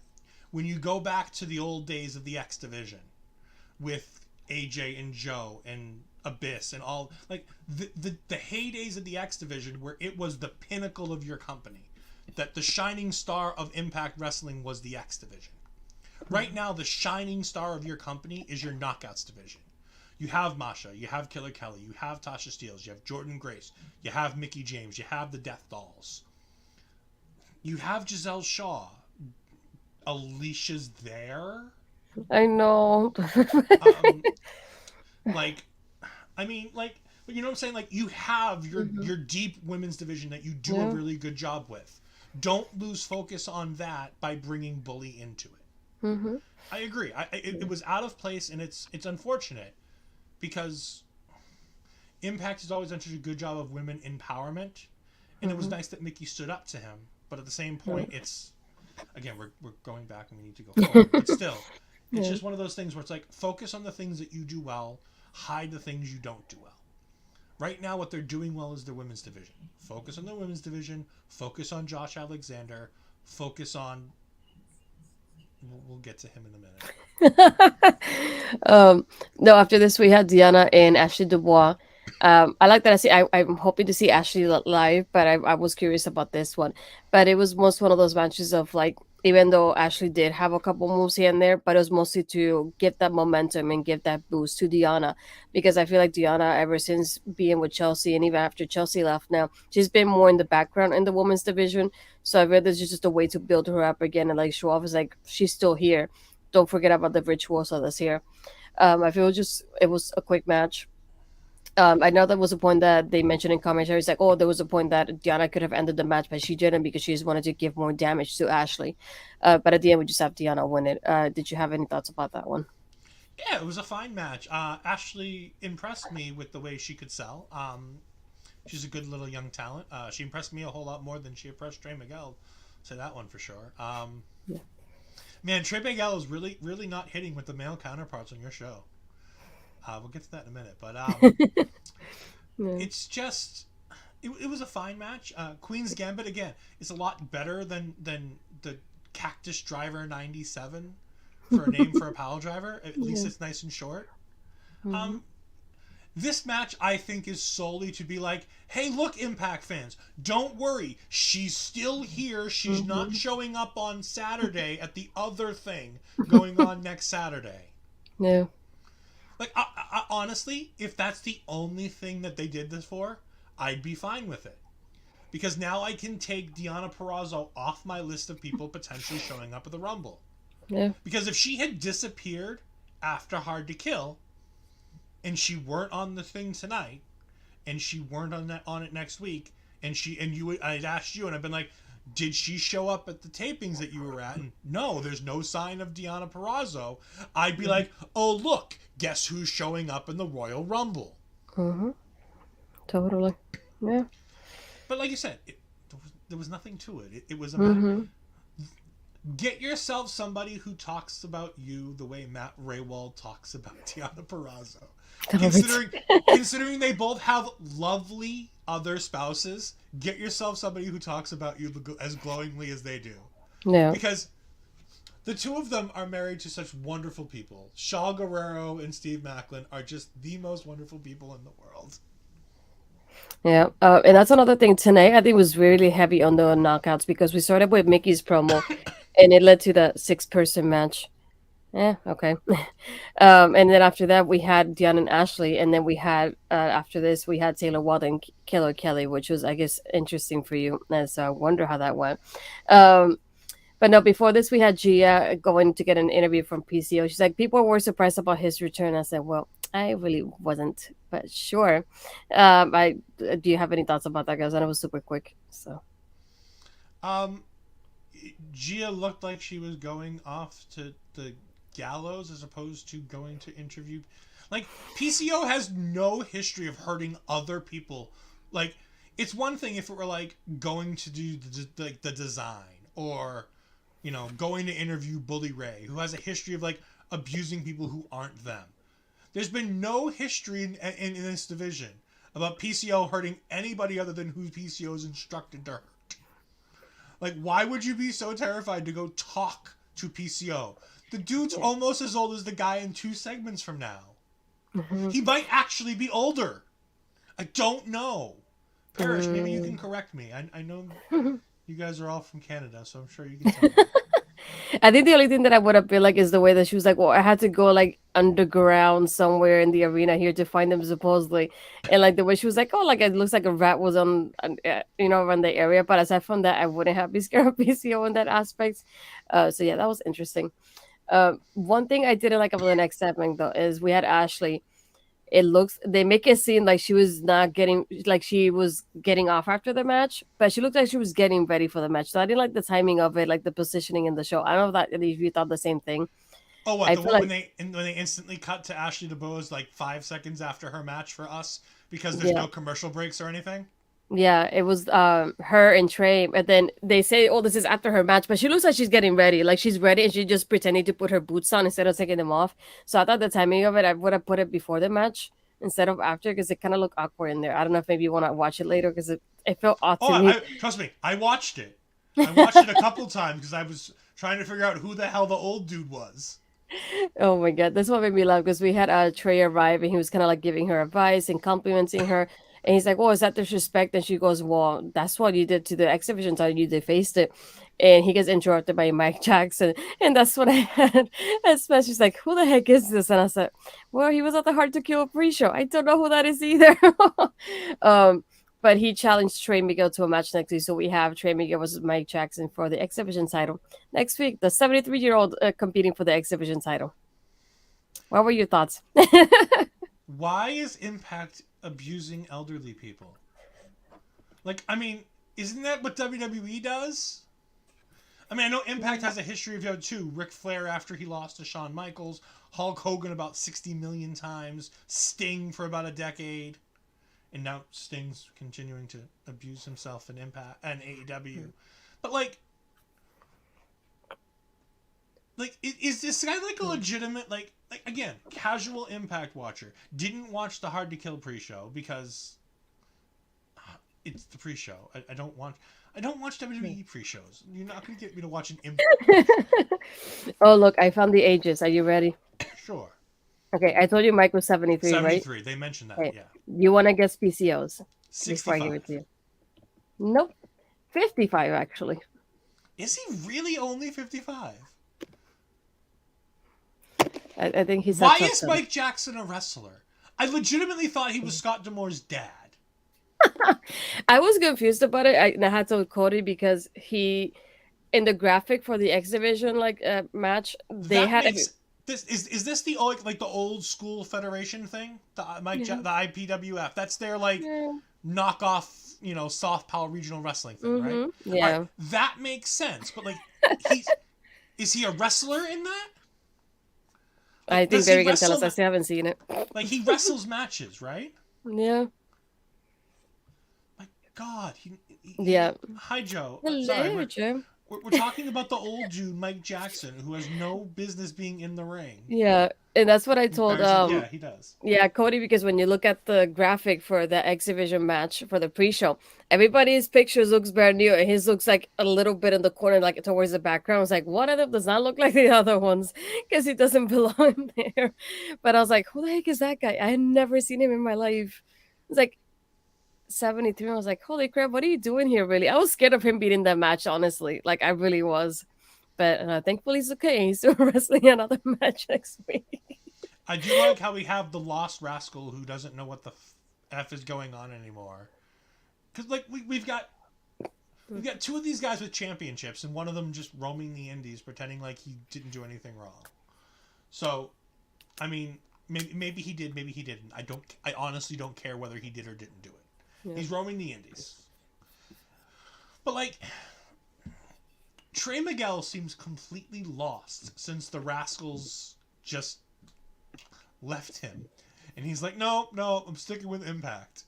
when you go back to the old days of the X division with AJ and Joe and Abyss and all, like the heydays of the X division, where it was the pinnacle of your company, that the shining star of Impact Wrestling was the X division. Right now, the shining star of your company is your Knockouts division. You have Masha, you have Killer Kelly, you have Tasha Steelz, you have Jordan Grace, you have Mickie James, you have the Death Dolls, you have Giselle Shaw. Alicia's there. I know. Like, I mean, like, but you know what I'm saying? Like, you have your deep women's division that you do a really good job with. Don't lose focus on that by bringing Bully into it. I agree. It was out of place, and it's unfortunate, because Impact has always done such a good job of women empowerment, and it was nice that Mickie stood up to him. But at the same point, it's, again, we're going back and we need to go forward. But still, it's just one of those things where it's like, focus on the things that you do well, hide the things you don't do well. Right now, what they're doing well is their women's division. Focus on the women's division. Focus on Josh Alexander. Focus on... We'll get to him in a minute. No, after this, we had Diana and Ashley Dubois. I like that. I'm hoping to see Ashley live, but I was curious about this one. But it was most one of those matches of, like, even though Ashley did have a couple moves here and there, but it was mostly to give that momentum and give that boost to Diana, because I feel like Diana, ever since being with Chelsea and even after Chelsea left now, she's been more in the background in the women's division. So I feel this is just a way to build her up again and, like, show off as, like, she's still here. Don't forget about the virtuoso that's here. I feel it was a quick match. I know there was a point that they mentioned in commentary. It's like, oh, there was a point that Diana could have ended the match, but she didn't, because she just wanted to give more damage to Ashley. But at the end, we just have Diana win it. Did you have any thoughts about that one? Yeah, it was a fine match. Ashley impressed me with the way she could sell. She's a good little young talent. She impressed me a whole lot more than she impressed Trey Miguel. Say that one for sure. Yeah. Man, Trey Miguel is really, really not hitting with the male counterparts on your show. We'll get to that in a minute, but it's just, it was a fine match. Queen's Gambit, again, is a lot better than the Cactus Driver 97 for a name for a pile driver. At least it's nice and short. This match, I think, is solely to be like, hey, look, Impact fans, don't worry, she's still here. She's not showing up on Saturday at the other thing going on next Saturday. Yeah. Like, I, honestly, if that's the only thing that they did this for, I'd be fine with it. Because now I can take Deonna Purrazzo off my list of people potentially showing up at the Rumble. Yeah. Because if she had disappeared after Hard to Kill, and she weren't on the thing tonight, and she weren't on it next week, I'd asked you, and I've been like, did she show up at the tapings that you were at? And no, there's no sign of Deonna Purrazzo. I'd be like, oh, look, guess who's showing up in the Royal Rumble? Totally. Yeah. But like you said, there was nothing to it. It was about get yourself somebody who talks about you the way Matt Raywald talks about Deonna Purrazzo. Considering they both have lovely other spouses, get yourself somebody who talks about you as glowingly as they do. Yeah. Because the two of them are married to such wonderful people. Shaw Guerrero and Steve Macklin are just the most wonderful people in the world. Yeah, and that's another thing. Tonight, I think, was really heavy on the knockouts, because we started with Mickey's promo, and it led to the 6-person match. Yeah, okay. And then after that, we had Diana and Ashley, and then we had, after this, we had Taylor Wilde and Killer Kelly, which was, I guess, interesting for you. And so I wonder how that went. But no, before this, we had Gia going to get an interview from PCO. She's like, people were surprised about his return. I said, well, I really wasn't, but sure. Do you have any thoughts about that, guys? And it was super quick. So, Gia looked like she was going off to the gallows as opposed to going to interview. Like, PCO has no history of hurting other people. Like, it's one thing if it were like going to do the design, or, you know, going to interview Bully Ray, who has a history of, like, abusing people who aren't them. There's been no history in this division about PCO hurting anybody other than who PCO is instructed to hurt. Like, why would you be so terrified to go talk to PCO? The dude's almost as old as the guy in 2 segments from now. He might actually be older. I don't know. Parrish, maybe you can correct me. I know you guys are all from Canada, so I'm sure you can tell me. I think the only thing that I would have been like is the way that she was like, well, I had to go like underground somewhere in the arena here to find them supposedly, and like the way she was like, oh, like it looks like a rat was around the area. But aside from that, I wouldn't have been scared of PCO in that aspect. So yeah, that was interesting. One thing I didn't like about the next segment though is we had Ashley. It looks they make it seem like she was not getting like she was getting off after the match, but she looked like she was getting ready for the match. So I didn't like the timing of it, like the positioning in the show. I don't know if you thought the same thing. Oh, what I the feel one like when they instantly cut to Ashley DeBose like 5 seconds after her match for us because there's yeah. no commercial breaks or anything? Yeah, it was her and Trey, and then they say, "Oh, this is after her match," but she looks like she's getting ready, like she's ready, and she just pretending to put her boots on instead of taking them off. So I thought the timing of it, I would have put it before the match instead of after, because it kind of looked awkward in there. I don't know if maybe you want to watch it later because it felt odd Oh, to me. I trust me, I watched it. I watched it a couple times because I was trying to figure out who the hell the old dude was. Oh my god, this one made me laugh because we had Trey arrive and he was kind of like giving her advice and complimenting her. And he's like, "Oh, is that disrespect?" And she goes, "Well, that's what you did to the X Division title. You defaced it." And he gets interrupted by Mike Jackson. And that's what I had. And she's like, "Who the heck is this?" And I said, "Well, he was at the Hard to Kill pre-show. I don't know who that is either." um, but he challenged Trey Miguel to a match next week. So we have Trey Miguel versus Mike Jackson for the X Division title. Next week, the 73-year-old competing for the X Division title. What were your thoughts? Why is Impact abusing elderly people? Like, I mean, isn't that what WWE does? I mean, I know Impact has a history of it too. Ric Flair after he lost to Shawn Michaels, Hulk Hogan about 60 million times, Sting for about a decade, and now Sting's continuing to abuse himself in Impact and AEW. But like is this guy like a legitimate like again casual Impact watcher? Didn't watch the Hard to Kill pre-show because it's the pre-show. I don't watch WWE pre-shows. You're not gonna get me to watch an Impact. Oh, look, I found the ages. Are you ready? Sure. Okay, I told you Mike was 73, 73. right? They mentioned that. Okay. Yeah. You want to guess PCOs before I give 65. it to you? Nope. 55, actually. Is he really only 55? I think he's. Why is Mike Jackson a wrestler? I legitimately thought he was Scott D'Amore's dad. I was confused about it. I had told Cody because he, in the graphic for the X Division match, they That had. makes, this is this the like the old school federation thing? The the IPWF. That's their like knockoff, Soft Pal regional wrestling thing, right? Yeah. Right. That makes sense. But like, is he a wrestler in that? I think Barry can tell us. I still haven't seen it. Like he wrestles matches, right? Yeah. My God. Yeah. Hi, Joe. Hello, Sorry, Joe. We're talking about the old dude, Mike Jackson, who has no business being in the ring. Yeah, and that's what I told. Yeah, he does. Yeah, Cody, because when you look at the graphic for the X Division match for the pre-show, everybody's pictures looks brand new, and his looks like a little bit in the corner, like towards the background. It's like one of them does not look like the other ones because he doesn't belong there. But I was like, who the heck is that guy? I had never seen him in my life. It's like 73. I was like, holy crap, what are you doing here, really? I was scared of him beating that match, honestly. Like, I really was. But thankfully, he's okay. He's still wrestling another match next week. I do like how we have the lost rascal who doesn't know what the F is going on anymore. Because, like, we've got two of these guys with championships, and one of them just roaming the indies, pretending like he didn't do anything wrong. So, I mean, maybe he did, maybe he didn't. I honestly don't care whether he did or didn't do it. Yeah. He's roaming the indies. But, like, Trey Miguel seems completely lost since the Rascals just left him. And he's like, no, I'm sticking with Impact.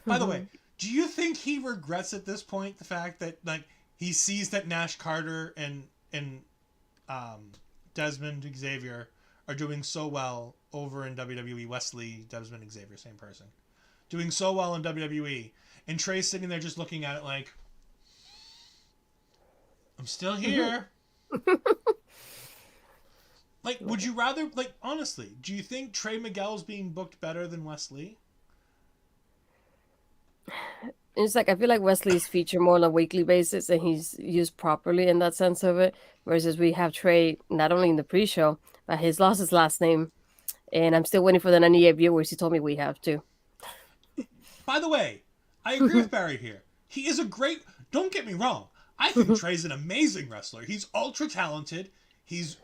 By the way, do you think he regrets at this point the fact that, like, he sees that Nash Carter and Desmond Xavier are doing so well over in WWE? Wesley, Desmond Xavier, same person. Doing so well in WWE. And Trey's sitting there just looking at it like, I'm still here. Like, would you rather, like, honestly, do you think Trey Miguel's being booked better than Wesley? It's like I feel like Wesley's featured more on a weekly basis and he's used properly in that sense of it. Versus we have Trey not only in the pre-show, but he's lost his last name, and I'm still waiting for the 98 viewers. He told me we have to. By the way, I agree with Barry here. He is a great. Don't get me wrong. I think Trey's an amazing wrestler. He's ultra talented. He's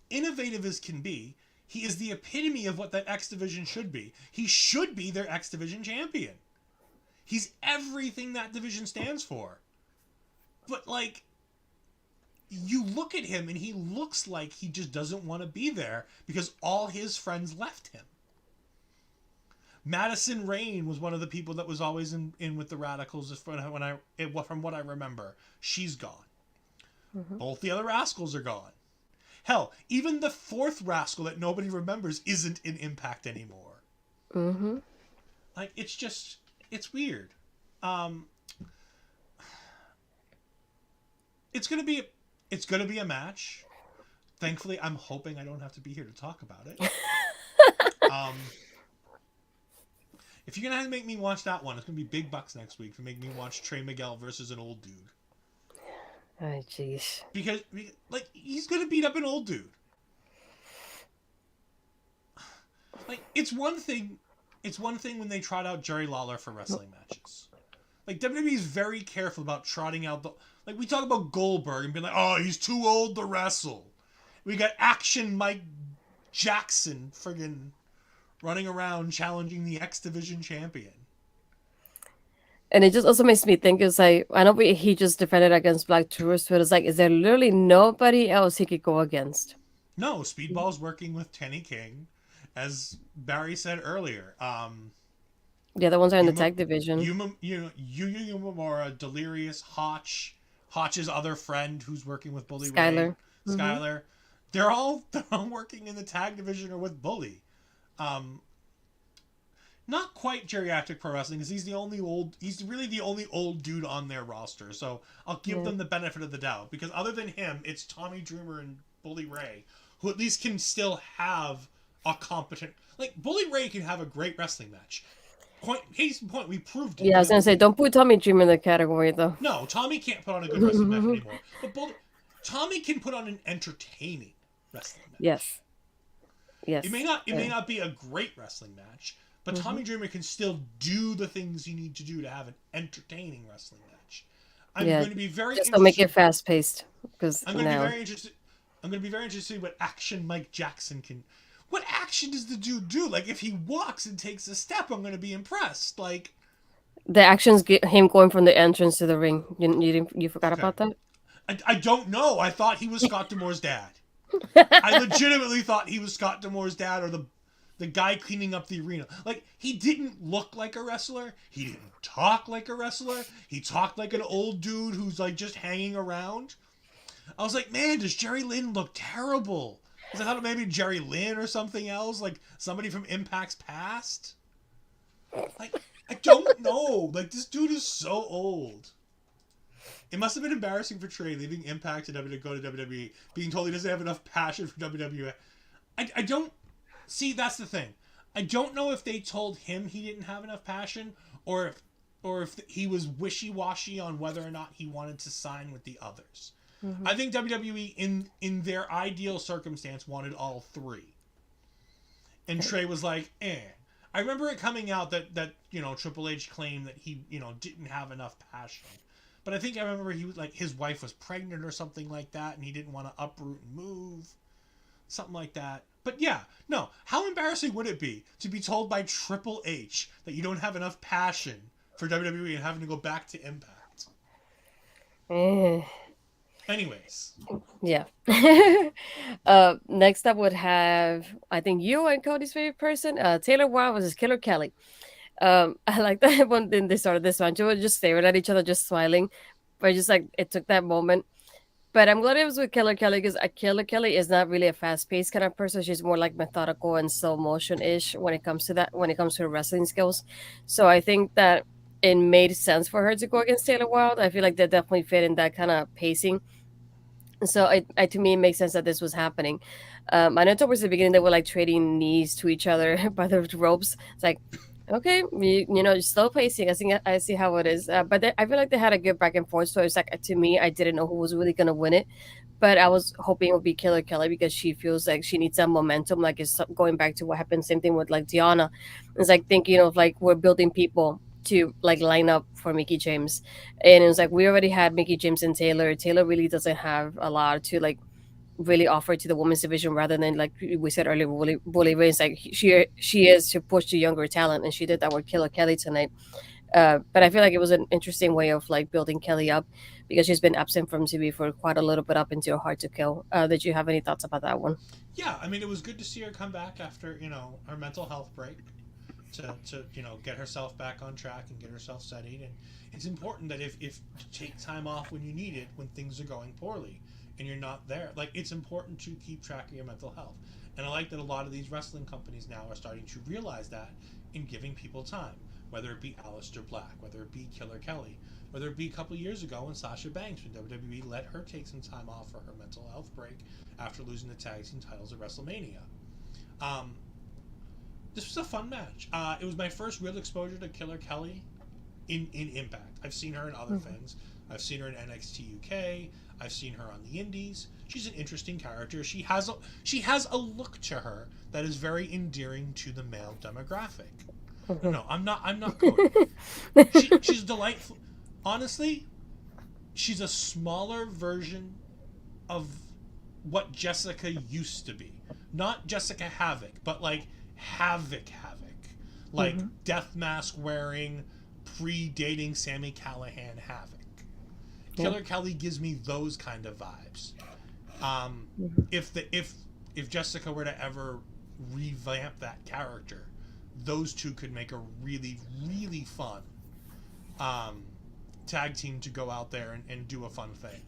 innovative as can be. He is the epitome of what that X division should be. He should be their X division champion. He's everything that division stands for. But, like, you look at him and he looks like he just doesn't want to be there because all his friends left him. Madison Rain was one of the people that was always in with the Radicals from what I remember. She's gone. Mm-hmm. Both the other Rascals are gone. Hell, even the fourth Rascal that nobody remembers isn't in Impact anymore. Mm-hmm. Like, it's weird. It's gonna be a match. Thankfully, I'm hoping I don't have to be here to talk about it. If you're gonna make me watch that one, it's gonna be big bucks next week to make me watch Trey Miguel versus an old dude. Oh, jeez. Because, like, he's gonna beat up an old dude. Like, it's one thing when they trot out Jerry Lawler for wrestling matches. Like, WWE is very careful about trotting out like, we talk about Goldberg and being like, oh, he's too old to wrestle. We got Action Mike Jackson friggin' running around challenging the X Division champion. And it just also makes me think, it's like, I know he just defended against Black Tourist, but it's like, is there literally nobody else he could go against? No, Speedball's working with Kenny King, as Barry said earlier. The other ones are in the tag division. Yuya Uemura, Delirious, Hotch's other friend who's working with Bully Ray, Skyler. They're all working in the tag division or with Bully. Not quite geriatric pro wrestling because he's really the only old dude on their roster. So I'll give them the benefit of the doubt because other than him, it's Tommy Dreamer and Bully Ray who at least can still have a competent, like Bully Ray can have a great wrestling match. Case in point, we proved it. Yeah, I was gonna say, don't put Tommy Dreamer in the category though. No, Tommy can't put on a good wrestling match anymore. But Tommy can put on an entertaining wrestling match. Yes. It may not be a great wrestling match, but Tommy Dreamer can still do the things you need to do to have an entertaining wrestling match. I'm going to be very just to make it fast paced because I'm going to be very interested. I'm going to be very interested in what action Mike Jackson can. What action does the dude do? Like, if he walks and takes a step, I'm going to be impressed. Like, the actions get him going from the entrance to the ring. You forgot about that? I don't know. I thought he was Scott D'Amore's dad. I legitimately thought he was Scott D'Amore's dad or the guy cleaning up the arena. Like, he didn't look like a wrestler. He didn't talk like a wrestler. He talked like an old dude who's, like, just hanging around. I was like, man, does Jerry Lynn look terrible? Because I thought maybe Jerry Lynn or something else, like somebody from Impact's past. Like, I don't know. Like, this dude is so old. It must have been embarrassing for Trey leaving Impact to go to WWE, being told he doesn't have enough passion for WWE. I don't... See, that's the thing. I don't know if they told him he didn't have enough passion, or if he was wishy-washy on whether or not he wanted to sign with the others. Mm-hmm. I think WWE, in their ideal circumstance, wanted all three. And Trey was like, eh. I remember it coming out that Triple H claimed that he, didn't have enough passion. But I think I remember he was like, his wife was pregnant or something like that, and he didn't want to uproot and move. Something like that. But yeah, no. How embarrassing would it be to be told by Triple H that you don't have enough passion for WWE and having to go back to Impact? Anyways. Yeah. Next up would have, I think, you and Cody's favorite person, Taylor Wilde versus Killer Kelly. I like that when they started this one. They were just staring at each other, just smiling. But just like, it took that moment. But I'm glad it was with Killer Kelly because Killer Kelly is not really a fast-paced kind of person. She's more like methodical and slow motion-ish when it comes to her wrestling skills. So I think that it made sense for her to go against Taylor Wilde. I feel like they definitely fit in that kind of pacing. So to me, it makes sense that this was happening. I know towards the beginning they were like trading knees to each other by the ropes. It's like, okay, slow pacing. I see how it is. But I feel like they had a good back and forth. So it's like to me, I didn't know who was really gonna win it, but I was hoping it would be Killer Kelly because she feels like she needs some momentum. Like it's going back to what happened. Same thing with like Diana. It's like thinking of like we're building people to like line up for Mickey James, and it was like we already had Mickey James and Taylor. Taylor really doesn't have a lot to like really offer to the women's division rather than like we said earlier, Bully Ray. It's like she is to push the younger talent, and she did that with Killer Kelly tonight. But I feel like it was an interesting way of like building Kelly up because she's been absent from TV for quite a little bit up until Hard to Kill. Did you have any thoughts about that one? Yeah, I mean, it was good to see her come back after her mental health break to get herself back on track and get herself steadied. And it's important that if to take time off when you need it when things are going poorly and you're not there. Like, it's important to keep track of your mental health. And I like that a lot of these wrestling companies now are starting to realize that in giving people time, whether it be Aleister Black, whether it be Killer Kelly, whether it be a couple of years ago when Sasha Banks when WWE let her take some time off for her mental health break after losing the tag team titles at WrestleMania. Um, this was a fun match. It was my first real exposure to Killer Kelly in Impact. I've seen her in other things. I've seen her in NXT UK. I've seen her on the Indies. She's an interesting character. She has a look to her that is very endearing to the male demographic. No, I'm not Cody. She's delightful. Honestly, she's a smaller version of what Jessica used to be. Not Jessica Havoc, but like Havoc. Like death mask wearing, pre-dating Sammy Callahan Havoc. Killer Kelly gives me those kind of vibes. If Jessica were to ever revamp that character, those two could make a really, really fun tag team to go out there and do a fun thing.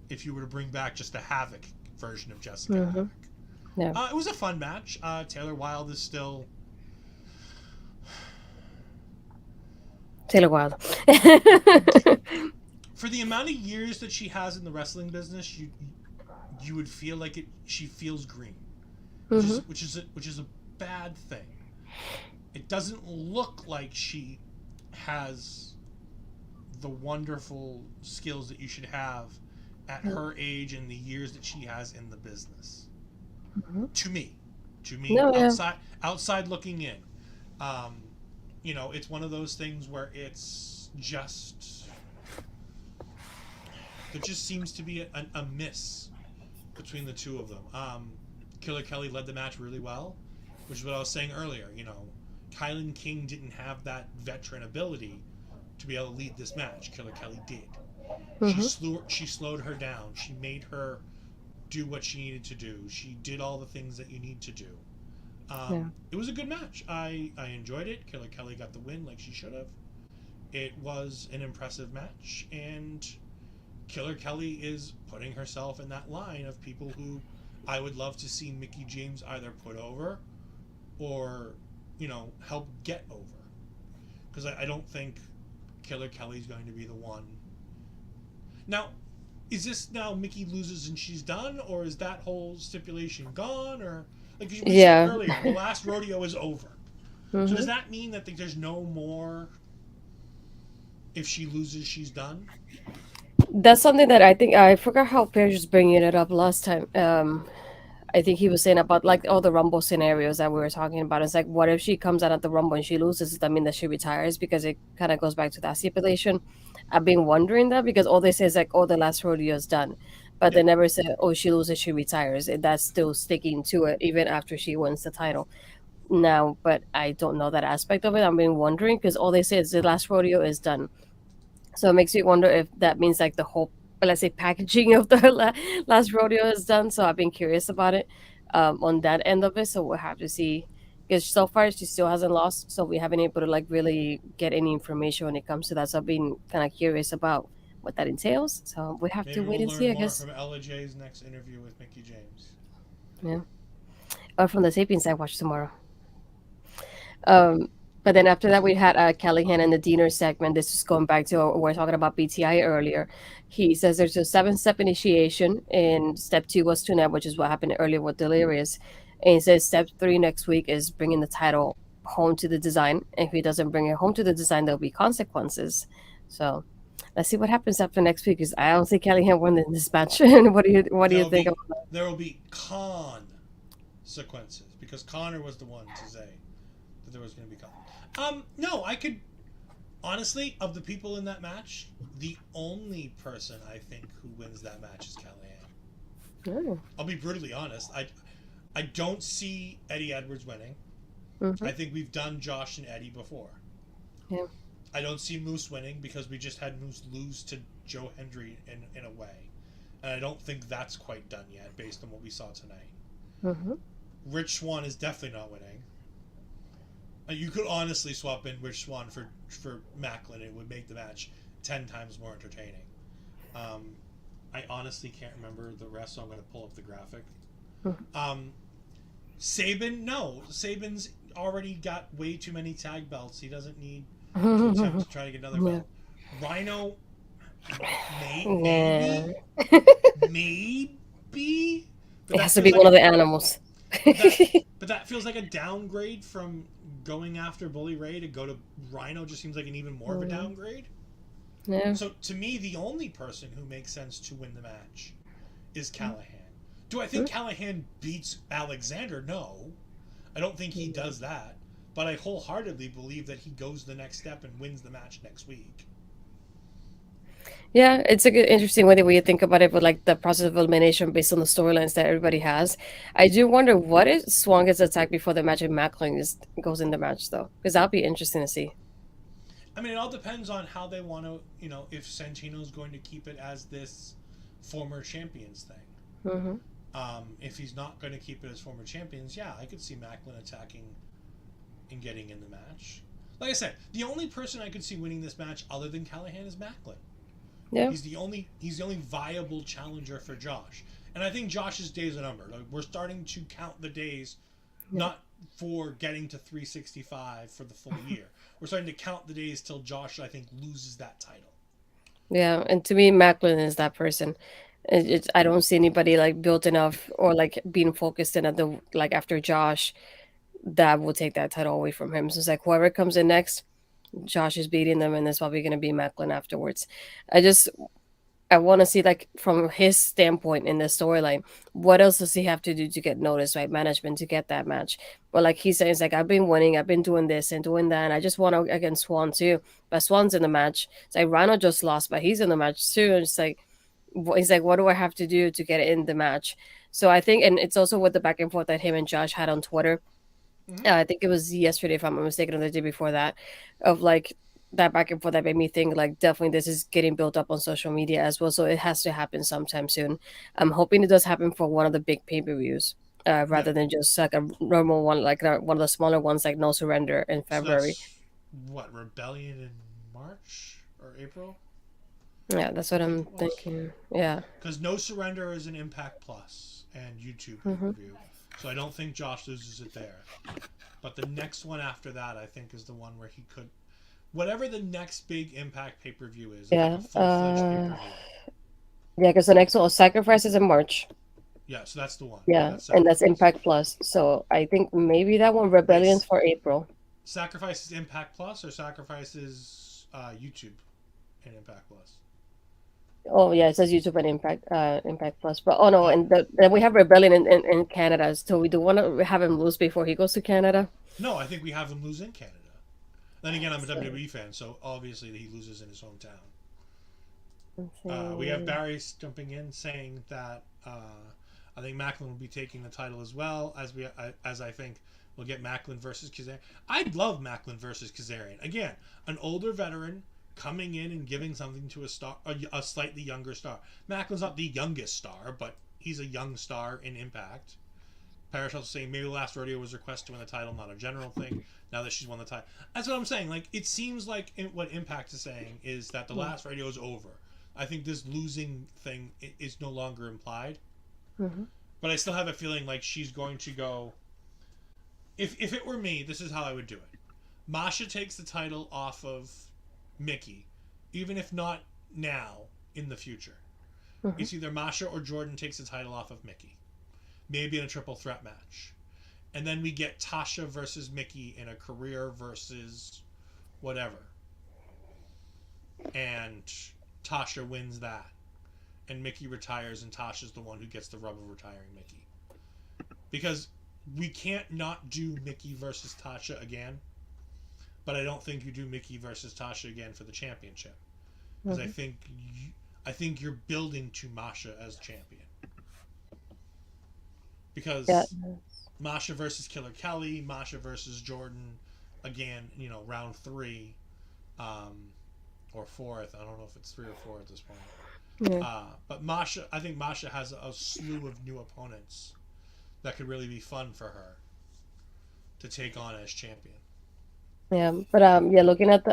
If you were to bring back just a Havoc version of Jessica Havoc. Yeah. It was a fun match. Taylor Wilde is still... Taylor Wilde. For the amount of years that she has in the wrestling business, you would feel like she feels green, which is a bad thing. It doesn't look like she has the wonderful skills that you should have at her age and the years that she has in the business. To me, No, outside looking in, it's one of those things where it's just there just seems to be a miss between the two of them. Killer Kelly led the match really well, which is what I was saying earlier. Kylan King didn't have that veteran ability to be able to lead this match. Killer Kelly did. She slowed her down. She made her do what she needed to do. She did all the things that you need to do. It was a good match. I enjoyed it. Killer Kelly got the win like she should have. It was an impressive match, and Killer Kelly is putting herself in that line of people who I would love to see Mickie James either put over or, help get over. Because I don't think Killer Kelly's going to be the one. Now, is this now Mickie loses and she's done, or is that whole stipulation gone, or like we said earlier, the last rodeo is over. So does that mean that there's no more? If she loses, she's done. That's something that I think I forgot how Pierce was bringing it up last time. I think he was saying about like all the Rumble scenarios that we were talking about. It's like, what if she comes out at the Rumble and she loses? Does that mean that she retires? Because it kind of goes back to that stipulation. I've been wondering that because all they say is like, oh, the last rodeo is done. But they never say, oh, she loses, she retires. And that's still sticking to it even after she wins the title. Now, but I don't know that aspect of it. I've been wondering because all they say is the last rodeo is done. So it makes me wonder if that means like the whole, let's say, packaging of the last rodeo is done. So I've been curious about it on that end of it. So we'll have to see. Because so far she still hasn't lost, so we haven't been able to like really get any information when it comes to that. So I've been kind of curious about what that entails. So we have to wait and see, I guess. From Ella J's next interview with Mickie James. Yeah, or from the Sapiens I watch tomorrow. But But then after that, we had Callahan in the dinner segment. This is going back to we were talking about BTI earlier. He says there's a 7-step initiation, and step 2 was tune-up, which is what happened earlier with Delirious. And he says step 3 next week is bringing the title home to the design. If he doesn't bring it home to the design, there'll be consequences. So let's see what happens after next week. Because I don't see Callahan winning this match. What do you think? There will be consequences because Connor was the one to say that there was going to be no, I could honestly, of the people in that match, the only person I think who wins that match is Callahan. Oh. I'll be brutally honest. I don't see Eddie Edwards winning. Mm-hmm. I think we've done Josh and Eddie before. Yeah. I don't see Moose winning because we just had Moose lose to Joe Hendry in a way. And I don't think that's quite done yet based on what we saw tonight. Mm-hmm. Rich Swann is definitely not winning. You could honestly swap in Rich Swann for Macklin. It would make the match 10 times more entertaining. I honestly can't remember the rest, so I'm going to pull up the graphic. Sabin, no. Sabin's already got way too many tag belts. He doesn't need to attempt to try to get another belt. Rhino, maybe? Maybe? It has to be one of the animals. But that feels like a downgrade from going after Bully Ray to go to Rhino. Just seems like an even more of a downgrade. Yeah. So to me, the only person who makes sense to win the match is Callahan. Do I think Callahan beats Alexander? No. I don't think he does that. But I wholeheartedly believe that he goes the next step and wins the match next week. Yeah, it's a good, interesting way you think about it with like the process of elimination based on the storylines that everybody has. I do wonder what if Swan gets attacked before the match and Macklin goes in the match though, because that'll be interesting to see. I mean, it all depends on how they want to, if Santino's going to keep it as this former champions thing. Mm-hmm. If he's not going to keep it as former champions, yeah, I could see Macklin attacking and getting in the match. Like I said, the only person I could see winning this match other than Callahan is Macklin. Yeah. He's the only viable challenger for Josh. And I think Josh's days are numbered. Like, we're starting to count the days not for getting to 365 for the full year. We're starting to count the days till Josh, I think, loses that title. Yeah, and to me, Macklin is that person. I don't see anybody like built enough or like being focused in at the like after Josh that will take that title away from him. So it's like whoever comes in next, Josh is beating them, and it's probably going to be Macklin afterwards. I want to see like from his standpoint in the storyline, what else does he have to do to get noticed, right? Management to get that match. But like he says, like I've been winning, I've been doing this and doing that, and I just won against Swan too. But Swan's in the match. It's like Rhino just lost, but he's in the match too. And it's like he's like, what do I have to do to get in the match? So I think, and it's also with the back and forth that him and Josh had on Twitter. I think it was yesterday, if I'm not mistaken, or the day before that, of like that back and forth that made me think like definitely this is getting built up on social media as well. So it has to happen sometime soon. I'm hoping it does happen for one of the big pay-per-views rather than just like a normal one, like one of the smaller ones like No Surrender in February. So what, Rebellion in March or April? Yeah, that's what I'm thinking. Yeah. Because No Surrender is an Impact Plus and YouTube pay-per-view. So I don't think Josh loses it there. But the next one after that, I think, is the one where he could... Whatever the next big Impact pay-per-view is. Yeah. Like a full-fledged pay-per-view. Yeah, because the next one, Sacrifice is in March. Yeah, so that's the one. Yeah, and that's Impact Plus. So I think maybe that one, Rebellion's for April. Sacrifice is Impact Plus or Sacrifice is YouTube and Impact Plus? Oh yeah, it says YouTube and Impact Plus. But oh no, and then we have Rebellion in Canada. So we do want to have him lose before he goes to Canada. No, I think we have him lose in Canada. Then again, I'm a WWE fan, so obviously he loses in his hometown. We have Barry jumping in saying that I think Macklin will be taking the title as well, as I think we'll get Macklin versus Kazarian. I'd love Macklin versus Kazarian. Again, an older veteran coming in and giving something to a slightly younger star. Macklin's not the youngest star, but he's a young star in Impact. Parrish also saying maybe the last rodeo was request to win the title, not a general thing. Now that she's won the title, that's what I'm saying. Like, it seems like what Impact is saying is that the last rodeo is over. I think this losing thing is no longer implied, but I still have a feeling like she's going to go. If it were me, this is how I would do it. Masha takes the title off of Mickie, even if not now, in the future. Mhm. It's either Masha or Jordan takes the title off of Mickie. Maybe in a triple threat match. And then we get Tasha versus Mickie in a career versus whatever. And Tasha wins that. And Mickie retires, and Tasha's the one who gets the rub of retiring Mickie. Because we can't not do Mickie versus Tasha again. But I don't think you do Mickie versus Tasha again for the championship. Because I think you're building to Masha as champion. Because Masha versus Killer Kelly, Masha versus Jordan, again, round 3, or 4th. I don't know if it's 3 or 4 at this point. Yeah. But I think Masha has a slew of new opponents that could really be fun for her to take on as champion. Yeah, but yeah, I'm looking at the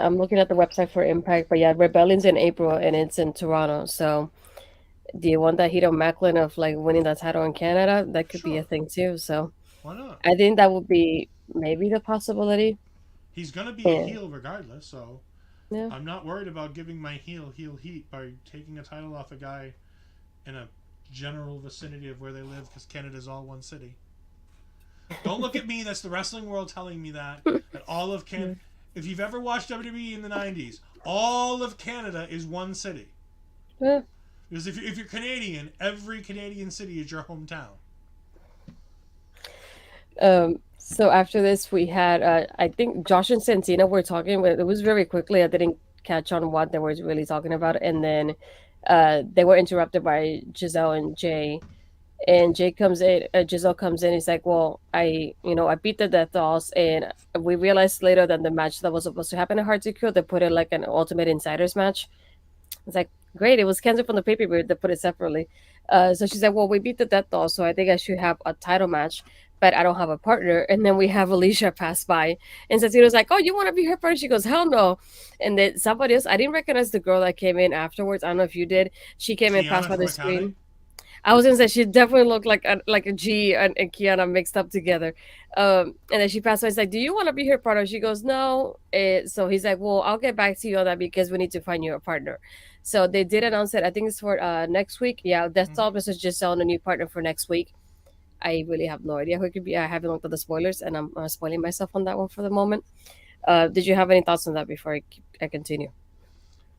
website for Impact, but yeah, Rebellion's in April and it's in Toronto. So, do you want that Hito Macklin of like winning that title in Canada? That could be a Sure. thing too. So, Why not? I think that would be maybe the possibility. He's going to be a Yeah, heel regardless, so yeah. I'm not worried about giving my heel heat by taking a title off a guy in a general vicinity of where they live, because Canada's all one city. Don't look at me. That's the wrestling world telling me that all of Canada. If you've ever watched WWE in the 90s, all of Canada is one city. Yeah. Because if you're Canadian, every Canadian city is your hometown. So after this, we had I think Josh and Santina were talking, but it was very quickly. I didn't catch on what they were really talking about, and then they were interrupted by Giselle and Jay. And Jay comes in, Giselle comes in. He's like, "Well, I beat the Death Dolls, and we realized later that the match that was supposed to happen at Hard to Kill, they put it like an Ultimate Insiders match." It's like, great. It was canceled from the pay per view. They put it separately. So she's like, well, we beat the Death Doll, so I think I should have a title match, but I don't have a partner. And then we have Alicia pass by, and Santino's like, oh, you want to be her partner? She goes, hell no. And then somebody else, I didn't recognize the girl that came in afterwards. I don't know if you did. She came in, passed Kiana by from the Akane? screen. I was gonna say she definitely looked like a G and Kiana mixed up together. And then she passed by. He's like, "Do you want to be her partner?" She goes, "No." So he's like, "Well, I'll get back to you on that because we need to find you a partner." So they did announce it. I think it's for next week. Yeah, Death Doll versus Giselle and a new partner for next week. I really have no idea who it could be. I haven't looked at the spoilers, and I'm spoiling myself on that one for the moment. Did you have any thoughts on that before I continue?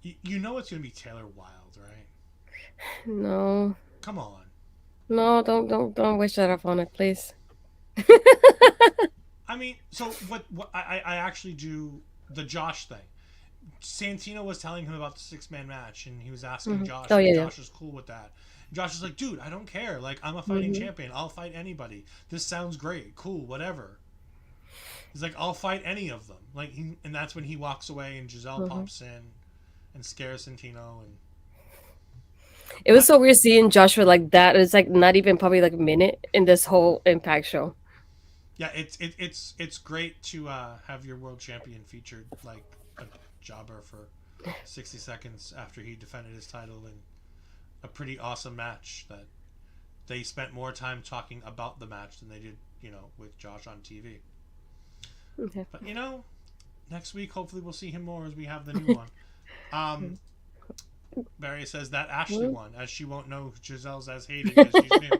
You know it's going to be Taylor Wilde, right? No, Come on. no, don't wish that upon it, please. I mean, so what I actually do the Josh thing. Santino was telling him about the 6-man match, and he was asking Josh, Oh and yeah, yeah. Josh was cool with that. And Josh was like, dude, I don't care. Like, I'm a fighting champion. I'll fight anybody. This sounds great. Cool, whatever. He's like, I'll fight any of them. Like, and that's when he walks away, and Giselle pops in and scares Santino. And It was so weird seeing Joshua like that. It's like not even probably like a minute in this whole Impact show. yeah, it's great to have your world champion featured like a jobber for 60 seconds after he defended his title in a pretty awesome match that they spent more time talking about the match than they did, with Josh on TV. Okay. But next week hopefully we'll see him more as we have the new one. Barry says that Ashley won, as she won't know Giselle's as hated because she's new.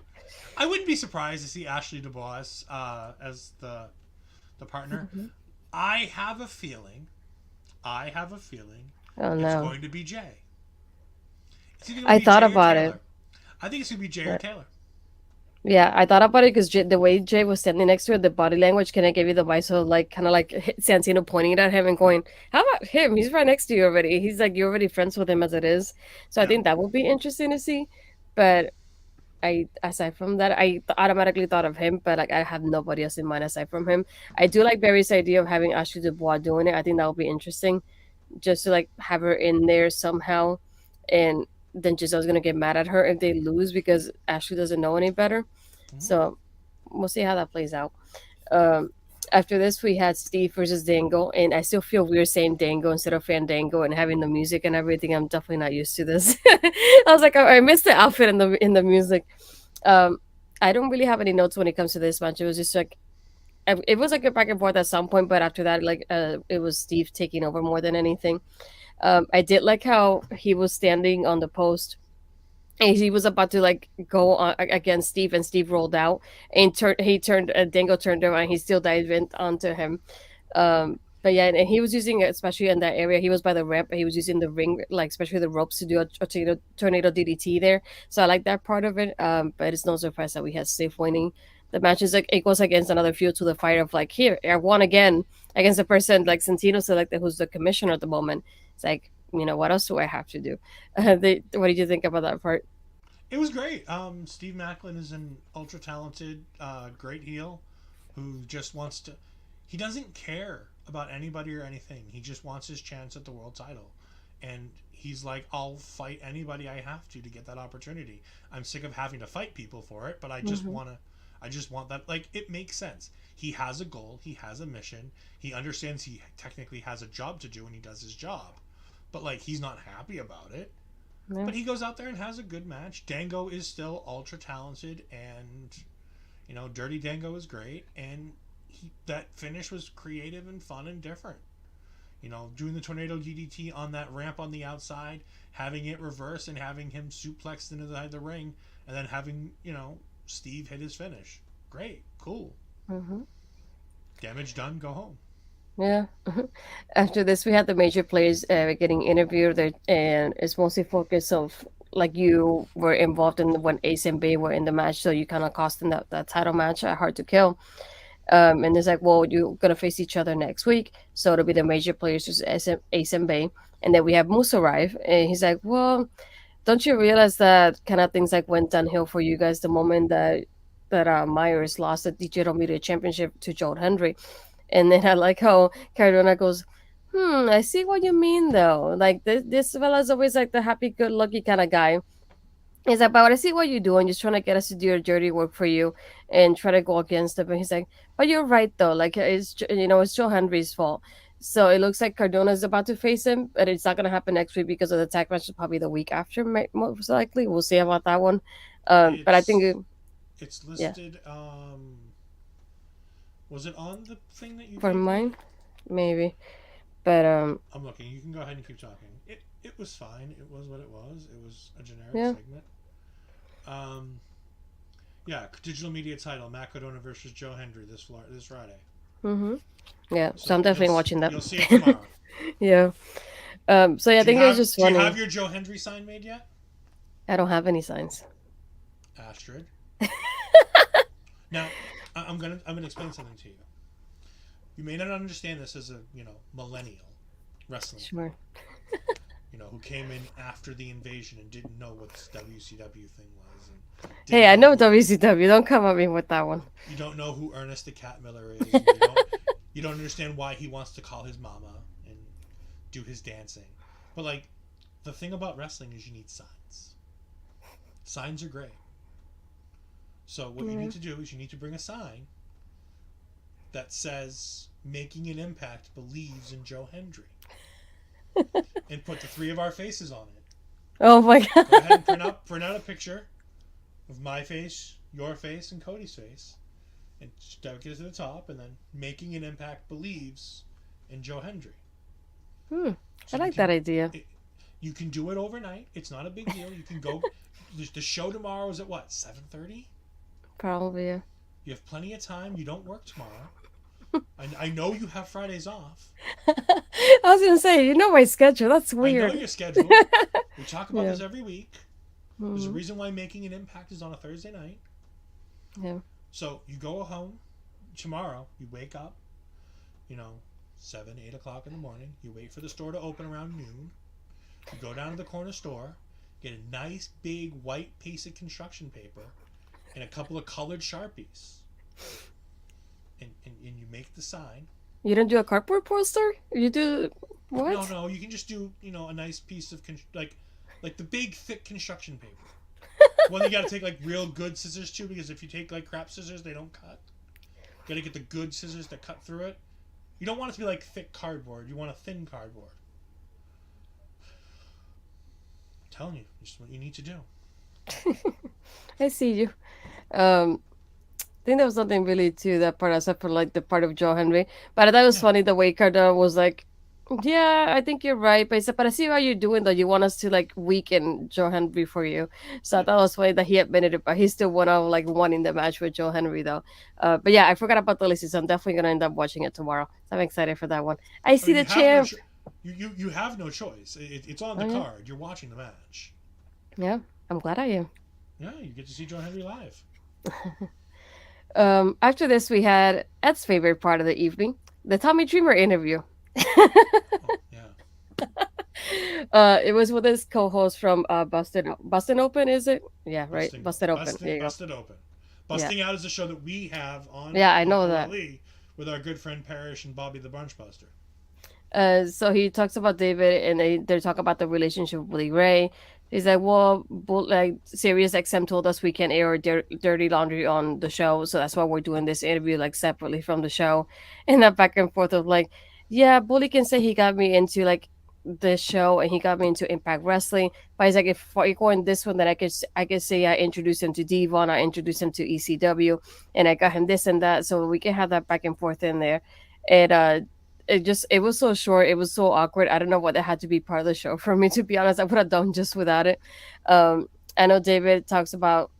I wouldn't be surprised to see Ashley DuBois as the partner. I have a feeling Oh it's no. going to be Jay. It's either going to I be thought Jay or about Taylor. it. I think it's going to be Jay or Taylor. Yeah, I thought about it because the way Jay was standing next to her, the body language kind of gave you the vibe. So like kind of like Santino pointing at him and going, "How about him? He's right next to you already. He's like you're already friends with him as it is." So I Yeah. think that would be interesting to see. But aside from that, automatically thought of him, but like I have nobody else in mind aside from him. I do like Barry's idea of having Ashley Dubois doing it. I think that would be interesting, just to like have her in there somehow, and then Giselle's gonna get mad at her if they lose because Ashley doesn't know any better. So we'll see how that plays out. Um, After this, we had Steve versus Dango, and I still feel weird saying Dango instead of Fandango and having the music and everything. I'm definitely not used to this. I was like, I missed the outfit in the music. Um, I don't really have any notes when it comes to this match. It was just like it was like a back and forth at some point, but after that, like it was Steve taking over more than anything. I did like how he was standing on the post. And he was about to like go on against Steve, and Steve rolled out, and he turned Dango turned around, and he still dived in onto him. But yeah, and he was using, especially in that area, he was by the ramp, but he was using the ring, like especially the ropes, to do a tornado DDT there. So I like that part of it. But it's no surprise that we had Steve winning the match. Is like it goes against another fuel to the fire of like, here I won again against a person like Santino selected, who's the commissioner at the moment. It's like, what else do I have to do? What did you think about that part? It was great. Steve Macklin is an ultra talented, great heel who just wants to. He doesn't care about anybody or anything. He just wants his chance at the world title, and he's like, "I'll fight anybody I have to get that opportunity. I'm sick of having to fight people for it, but I just want to. I just want that. Like, it makes sense. He has a goal. He has a mission. He understands he technically has a job to do, and he does his job, but like he's not happy about it. Yeah. But he goes out there and has a good match. Dango is still ultra talented, and Dirty Dango is great, and that finish was creative and fun and different. Doing the tornado DDT on that ramp on the outside, having it reverse and having him suplexed into the ring, and then having Steve hit his finish. Great, cool. Damage done. Go home. Yeah. After this, we had the major players getting interviewed, and it's mostly focused of like you were involved in when Ace and Bay were in the match, so you kind of cost in that title match at Hard to Kill. And it's like, well, you're gonna face each other next week, so it'll be the major players, just Ace and Bay, and then we have Moose arrive, and he's like, well, don't you realize that kind of things like went downhill for you guys the moment that Myers lost the Digital Media Championship to Joe Hendry? And then I like how Cardona goes, I see what you mean though. Like this fella's always like the happy-go-lucky kind of guy. He's like, but I see what you're doing. Just trying to get us to do your dirty work for you and try to go against it. But he's like, but you're right though. Like it's Joe Henry's fault. So it looks like Cardona's about to face him, but it's not gonna happen next week because of the tag match. Probably the week after, most likely. We'll see about that one. But I think, It's yeah, listed. Was it on the thing that you for gave me? mine, maybe. But I'm looking. You can go ahead and keep talking. It was fine. It was what it was. It was a generic yeah. segment. Yeah, digital media title: Matt Cardona versus Joe Hendry this Friday. Yeah, so I'm definitely watching that. You'll see it tomorrow. Yeah. So yeah, I think it was just Do you funny. have your Joe Hendry sign made yet? I don't have any signs. Astrid. Now, I'm gonna explain something to you. You may not understand this as a millennial wrestling. Sure. Who came in after the invasion and didn't know what this WCW thing was. And Hey, I know WCW. Don't come at me with that one. You don't know who Ernest the Cat Miller is. You don't understand why he wants to call his mama and do his dancing. But like, the thing about wrestling is you need signs. Signs are great. So what you need to do is you need to bring a sign that says "Making an Impact believes in Joe Hendry," and put the three of our faces on it. Oh my god! Go ahead and print out a picture of my face, your face, and Cody's face, and stick it to the top, and then "Making an Impact believes in Joe Hendry." I like that idea. You can do it overnight. It's not a big deal. You can go. The show tomorrow is at what, 7:30? Probably, yeah. You have plenty of time. You don't work tomorrow. I know you have Fridays off. I was gonna say, my schedule. That's weird. I know your schedule. We talk about this every week. There's a reason why Making an Impact is on a Thursday night. Yeah. So you go home tomorrow. You wake up, 7, 8 o'clock in the morning. You wait for the store to open around noon. You go down to the corner store, get a nice big white piece of construction paper and a couple of colored Sharpies. And you make the sign. You don't do a cardboard poster? You do what? No, you can just do, a nice piece of like the big thick construction paper. One you got to take like real good scissors too, because if you take like crap scissors, they don't cut. You got to get the good scissors that cut through it. You don't want it to be like thick cardboard. You want a thin cardboard. I'm telling you, this is what you need to do. I see you. think there was nothing really to that part except for like the part of Joe Henry. But I thought it was Yeah. funny the way Cardona was like, "Yeah, I think you're right." But he said, "But I see how you're doing though. You want us to like weaken Joe Henry for you." So I Yeah. thought it was funny that he admitted it, but he still went out like wanting the match with Joe Henry though. But yeah, I forgot about the Lacey, so I'm definitely gonna end up watching it tomorrow. So I'm excited for that one. I I see mean, the you have no champ. cho- you have no choice. It's on the Oh yeah, card. You're watching the match. yeah. I'm glad I am. Yeah, you get to see John Henry live. After this, we had Ed's favorite part of the evening, the Tommy Dreamer interview. Oh yeah, It was with his co-host from Bustin' Open, is it? Yeah, right. Busted Open. There you go. busted open. Yeah, Busting Out is a show that we have on yeah, I know that. OLE with our good friend Parrish and Bobby the Brunch Buster. So he talks about David, and they talk about the relationship with Willie Ray. He's like, well, like Sirius XM told us we can air our dirty laundry on the show, so that's why we're doing this interview like separately from the show, and that back and forth of like, yeah, Bully can say he got me into like the show and he got me into Impact Wrestling, but he's like, if I go in this one, then I could say I introduced him to Devon, I introduced him to ECW, and I got him this and that, so we can have that back and forth in there, and it was so short, it was so awkward. I don't know what it had to be part of the show for me, to be honest. I would have done just without it. um I know David talks about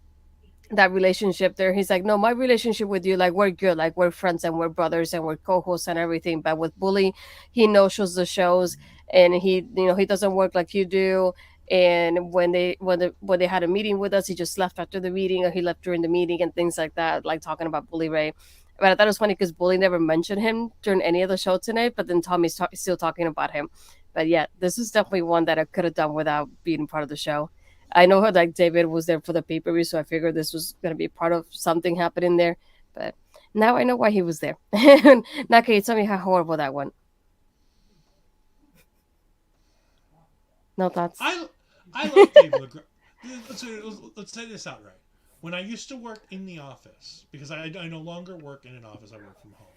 that relationship there. He's like, no, my relationship with you, like we're good, like we're friends and we're brothers and we're co-hosts and everything, but with Bully, he no-shows the shows, and he doesn't work like you do. And when they had a meeting with us, he just left after the meeting, or he left during the meeting and things like that, like talking about Bully Ray. But I thought it was funny because Bully never mentioned him during any of the show tonight, but then Tommy's still talking about him. But yeah, this is definitely one that I could have done without being part of the show. I know like David was there for the pay per view, so I figured this was gonna be part of something happening there. But now I know why he was there. Now, can you tell me how horrible that went? No thoughts. I I like Dave LaGreca. Let's say this outright. When I used to work in the office, because I no longer work in an office, I work from home.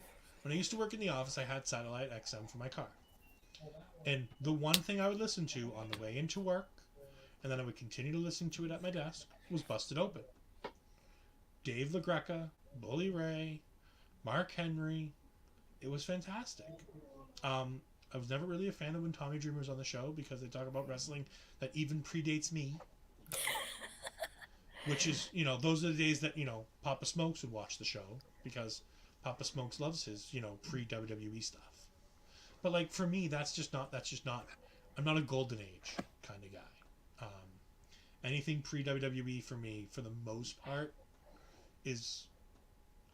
When I used to work in the office, I had satellite XM for my car. And the one thing I would listen to on the way into work, and then I would continue to listen to it at my desk, was Busted Open. Dave LaGreca, Bully Ray, Mark Henry. It was fantastic. I was never really a fan of when Tommy Dreamer was on the show because they talk about wrestling that even predates me. Which is, those are the days that, Papa Smokes would watch the show because Papa Smokes loves his, pre-WWE stuff. But, like, for me, that's just not, I'm not a golden age kind of guy. Anything pre-WWE for me, for the most part, is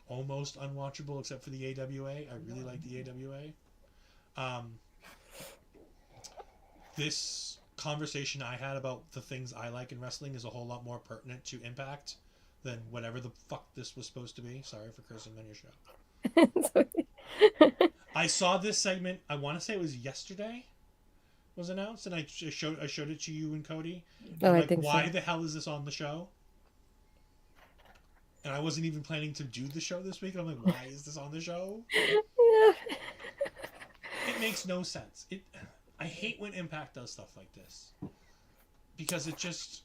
almost unwatchable except for the AWA. I really like the AWA. This conversation I had about the things I like in wrestling is a whole lot more pertinent to Impact than whatever the fuck this was supposed to be. Sorry for cursing on your show. I saw this segment, I want to say it was yesterday, was announced, and I showed it to you and Cody. And I like, think why so. the hell is this on the show? And I wasn't even planning to do the show this week. And I'm like, why is this on the show? Yeah. It makes no sense. I hate when Impact does stuff like this. Because it just...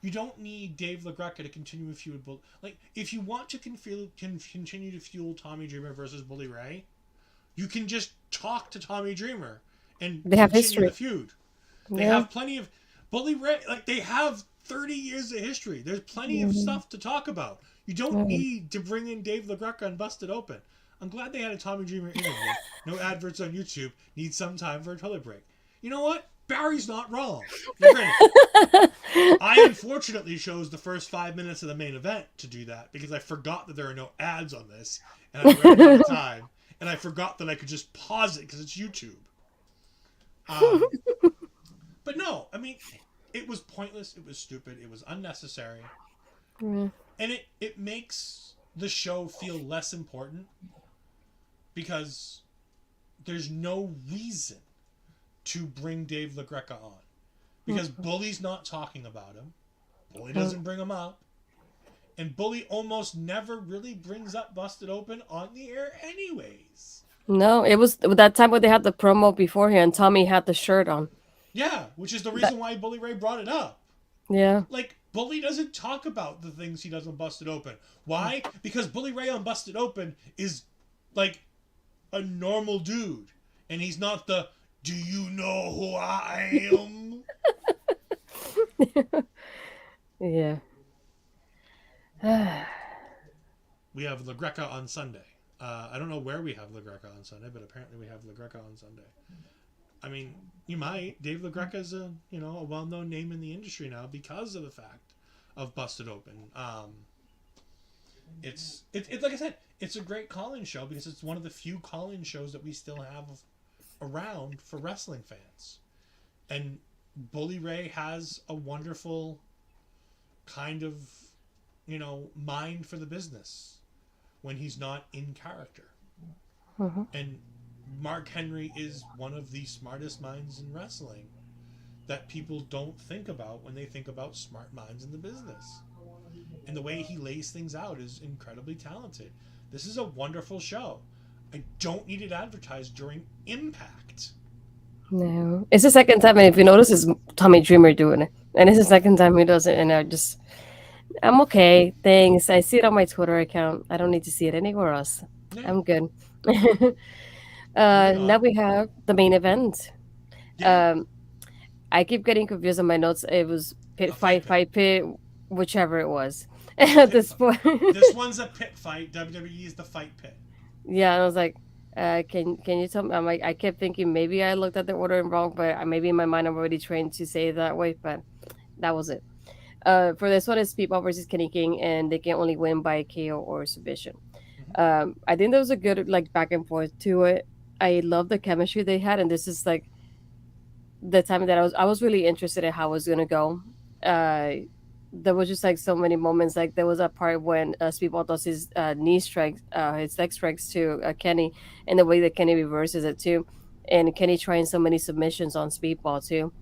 You don't need Dave LaGreca to continue to fuel... Like, if you want to continue to fuel Tommy Dreamer versus Bully Ray, you can just talk to Tommy Dreamer and They have continue history. the feud. They Yeah. have plenty of... Bully Ray... Like, they have 30 years of history. There's plenty of stuff to talk about. You don't need to bring in Dave LaGreca and Busted Open. I'm glad they had a Tommy Dreamer interview. No adverts on YouTube. Need some time for a toilet break. You know what? Barry's not wrong. I unfortunately chose the first 5 minutes of the main event to do that because I forgot that there are no ads on this, and I ran out of time, and I forgot that I could just pause it because it's YouTube. But no, I mean, it was pointless. It was stupid. It was unnecessary, and it makes the show feel less important because there's no reason to bring Dave LaGreca on. Because Bully's not talking about him. Bully doesn't bring him up. And Bully almost never really brings up Busted Open on the air anyways. No, it was that time when they had the promo beforehand. Tommy had the shirt on. Yeah, which is the reason why Bully Ray brought it up. Yeah. Like, Bully doesn't talk about the things he does on Busted Open. Why? Because Bully Ray on Busted Open is like a normal dude. And he's not the, do you know who I am? Yeah. We have La Greca on Sunday. I don't know where we have La Greca on Sunday, but apparently we have La Greca on Sunday. I mean, you might. Dave La Greca is a well-known name in the industry now because of the fact of Busted Open. It's like I said, it's a great call-in show because it's one of the few call-in shows that we still have around for wrestling fans. And Bully Ray has a wonderful kind of, mind for the business when he's not in character. Mm-hmm. And Mark Henry is one of the smartest minds in wrestling that people don't think about when they think about smart minds in the business. And the way he lays things out is incredibly talented. This is a wonderful show. I don't need it advertised during Impact. No. It's the second time, and if you notice, it's Tommy Dreamer doing it. And it's the second time he does it, and I'm okay. Thanks. I see it on my Twitter account. I don't need to see it anywhere else. Yeah. I'm good. Moving Now on. we have the main event. Yeah. I keep getting confused on my notes. It was pit A fight, fight pit, whichever it was. At this point, This one's a pit fight. WWE is the fight pit. yeah, I was like, can you tell me? I'm like, I kept thinking maybe I looked at the order wrong, but maybe in my mind I'm already trained to say it that way. But that was it. For this one, it's Speedball versus Kenny King, and they can only win by KO or submission. I think there was a good back and forth to it. I love the chemistry they had, and this is like the time that I was really interested in how it was gonna go. There was just so many moments. Like there was a part when Speedball does his knee strikes, his leg strikes to Kenny, and the way that Kenny reverses it too, and Kenny trying so many submissions on Speedball too.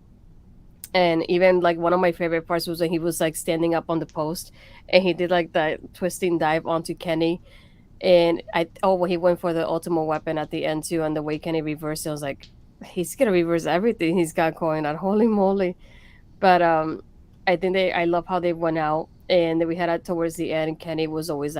And even one of my favorite parts was when he was standing up on the post, and he did that twisting dive onto Kenny, and when he went for the ultimate weapon at the end too, and the way Kenny reversed it, I was like, he's gonna reverse everything he's got going on. Holy moly! But I love how they went out, and then we had towards the end. Kenny was always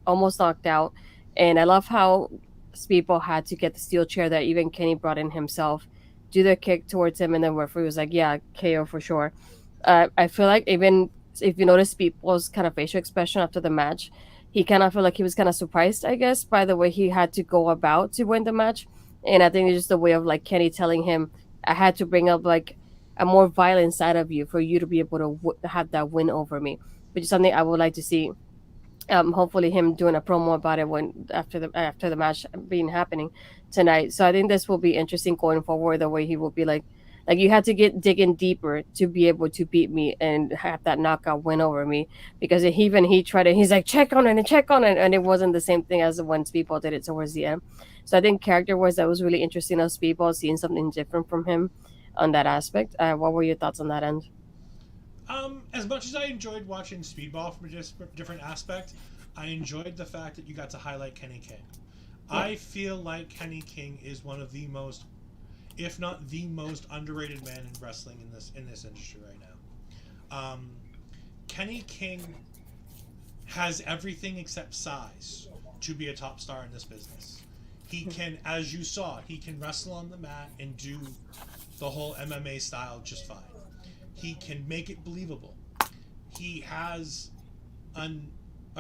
almost knocked out, and I love how Speedball had to get the steel chair that even Kenny brought in himself, do the kick towards him, and then referee was like, yeah, KO for sure. I feel like even if you notice Speedball's kind of facial expression after the match, he kind of felt like he was kind of surprised, I guess, by the way he had to go about to win the match. And I think it's just a way of Kenny telling him, I had to bring up a more violent side of you for you to be able to have that win over me, which is something I would like to see. Hopefully him doing a promo about it after the match being happening tonight. So I think this will be interesting going forward. The way he will be like you had to dig in deeper to be able to beat me and have that knockout win over me, because he tried it. He's like, check on it, and it wasn't the same thing as when Speedball did it towards the end. So I think character wise that was really interesting of Speedball, seeing something different from him on that aspect. What were your thoughts on that end? As much as I enjoyed watching Speedball from a different aspect, I enjoyed the fact that you got to highlight Kenny King. Yeah. I feel like Kenny King is one of the most, if not the most, underrated man in wrestling in this industry right now. Kenny King has everything except size to be a top star in this business. He can, as you saw, he can wrestle on the mat and do the whole MMA style just fine. He can make it believable. He has a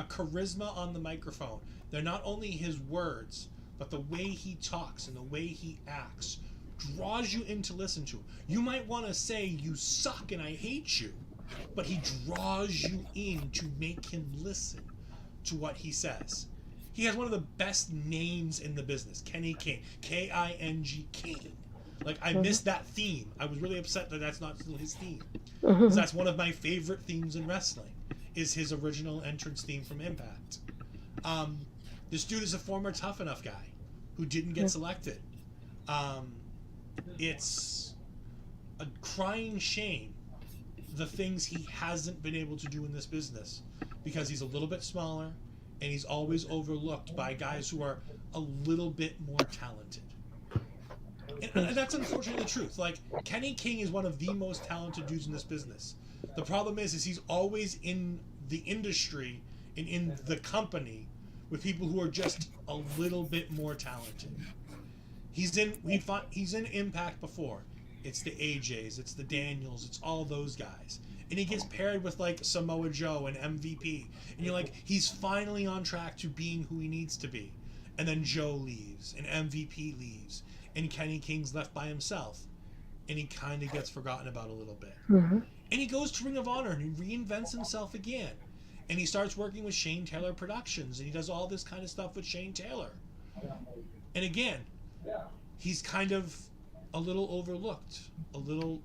charisma on the microphone. They're not only his words, but the way he talks and the way he acts draws you in to listen to him. You might want to say, you suck and I hate you, but he draws you in to make him listen to what he says. He has one of the best names in the business, Kenny King, K-I-N-G, King. I missed that theme. I was really upset that that's not still his theme. Because that's one of my favorite themes in wrestling, is his original entrance theme from Impact. This dude is a former Tough Enough guy who didn't get selected. It's a crying shame the things he hasn't been able to do in this business, because he's a little bit smaller and he's always overlooked by guys who are a little bit more talented. And that's unfortunately the truth. Like, Kenny King is one of the most talented dudes in this business. The problem is he's always in the industry and in the company with people who are just a little bit more talented. He's in Impact before. It's the AJs, it's the Daniels, it's all those guys. And he gets paired with like Samoa Joe and MVP. And you're like, he's finally on track to being who he needs to be. And then Joe leaves and MVP leaves and Kenny King's left by himself. And he kind of gets forgotten about a little bit. Mm-hmm. And he goes to Ring of Honor and he reinvents himself again. And he starts working with Shane Taylor Productions and he does all this kind of stuff with Shane Taylor. And again, he's kind of a little overlooked, a little,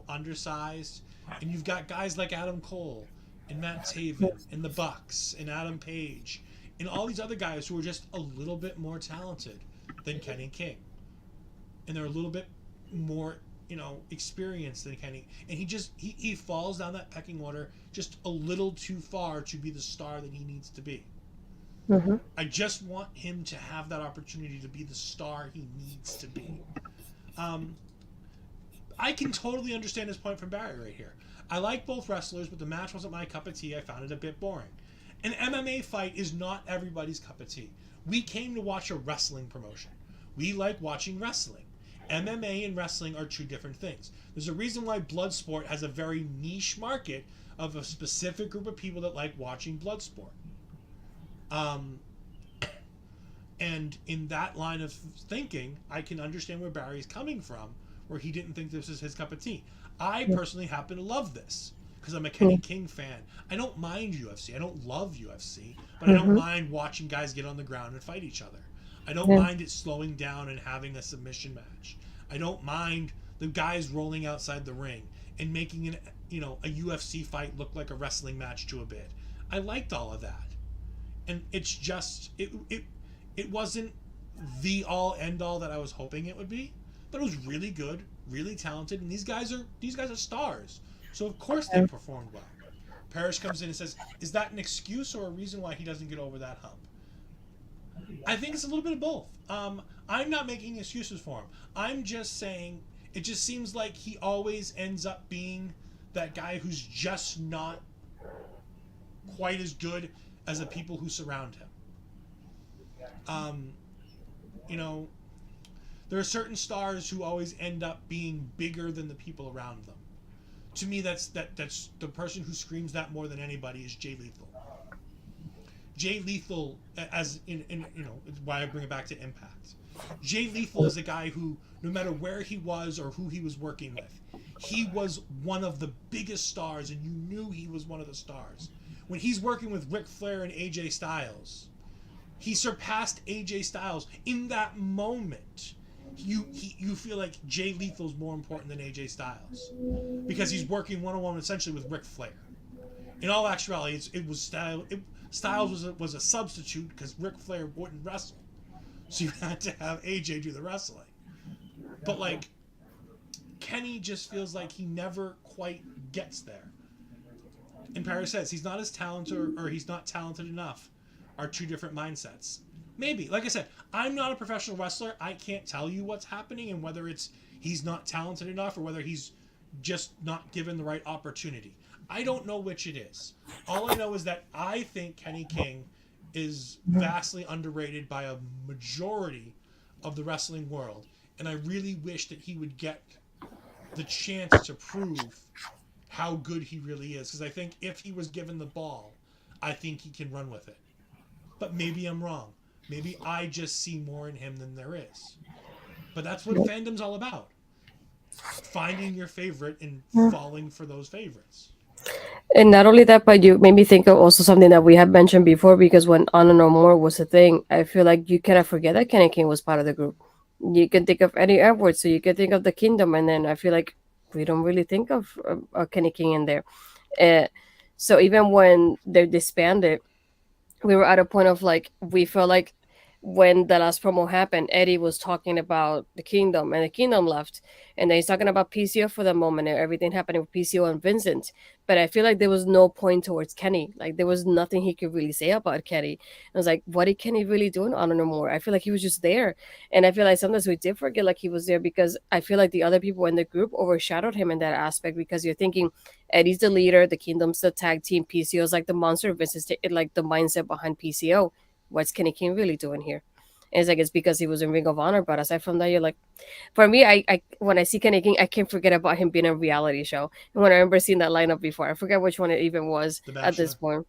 undersized. And you've got guys like Adam Cole and Matt Taven and the Bucks and Adam Page and all these other guys who are just a little bit more talented than Kenny King. And they're a little bit more, experienced than Kenny. And he falls down that pecking order just a little too far to be the star that he needs to be. Mm-hmm. I just want him to have that opportunity to be the star he needs to be. I can totally understand his point from Barry right here. I like both wrestlers, but the match wasn't my cup of tea. I found it a bit boring. An MMA fight is not everybody's cup of tea. We came to watch a wrestling promotion. We like watching wrestling. MMA and wrestling are two different things. There's a reason why Bloodsport has a very niche market of a specific group of people that like watching Bloodsport. And in that line of thinking, I can understand where Barry's coming from, where he didn't think this was his cup of tea. I personally happen to love this because I'm a Kenny King fan. I don't mind UFC. I don't love UFC, but I don't mind watching guys get on the ground and fight each other. I don't mind it slowing down and having a submission match. I don't mind the guys rolling outside the ring and making a UFC fight look like a wrestling match to a bit. I liked all of that. And it's just it wasn't the all end all that I was hoping it would be, but it was really good, really talented, and these guys are stars. So of course they performed well. Parrish comes in and says, "Is that an excuse or a reason why he doesn't get over that hump?" I think it's a little bit of both. I'm not making excuses for him. I'm just saying it just seems like he always ends up being that guy who's just not quite as good as the people who surround him. There are certain stars who always end up being bigger than the people around them. To me, that's the person who screams that more than anybody is Jay Lethal. Jay Lethal, as in why I bring it back to Impact. Jay Lethal is a guy who, no matter where he was or who he was working with, he was one of the biggest stars, and you knew he was one of the stars. When he's working with Ric Flair and AJ Styles, he surpassed AJ Styles in that moment. You feel like Jay Lethal's more important than AJ Styles because he's working one-on-one essentially with Ric Flair. In all actuality, Styles was a substitute because Ric Flair wouldn't wrestle, so you had to have AJ do the wrestling. But like, Kenny just feels like he never quite gets there. And Paris says he's not as talented or he's not talented enough are two different mindsets. Maybe. Like I said, I'm not a professional wrestler. I can't tell you what's happening and whether it's he's not talented enough or whether he's just not given the right opportunity. I don't know which it is. All I know is that I think Kenny King is vastly underrated by a majority of the wrestling world. And I really wish that he would get the chance to prove how good he really is. Because I think if he was given the ball, I think he can run with it. But maybe I'm wrong. Maybe I just see more in him than there is. But that's what fandom's all about. Finding your favorite and falling for those favorites. And not only that, but you made me think of also something that we have mentioned before, because when Honor No More was a thing, I feel like you cannot forget that Kenny King was part of the group. You can think of Eddie Edwards, so you can think of the Kingdom, and then I feel like we don't really think of Kenny King in there. So even when they disbanded, we were at a point of like, we felt like when the last promo happened, Eddie was talking about the Kingdom, and the Kingdom left, and then he's talking about PCO for the moment and everything happening with PCO and Vincent. But I feel like there was no point towards Kenny. Like there was nothing he could really say about Kenny. I was like, what did Kenny really do in Honor No More? I feel like he was just there, and I feel like sometimes we did forget like he was there because I feel like the other people in the group overshadowed him in that aspect because you're thinking Eddie's the leader, the Kingdom's the tag team, PCO's like the monster, Vincent's like the mindset behind PCO. What's Kenny King really doing here? And it's like it's because he was in Ring of Honor, but aside from that, you're like, for me, I when I see Kenny King, I can't forget about him being a reality show. And when I remember seeing that lineup before, I forget which one it even was The at this Bachelor. point.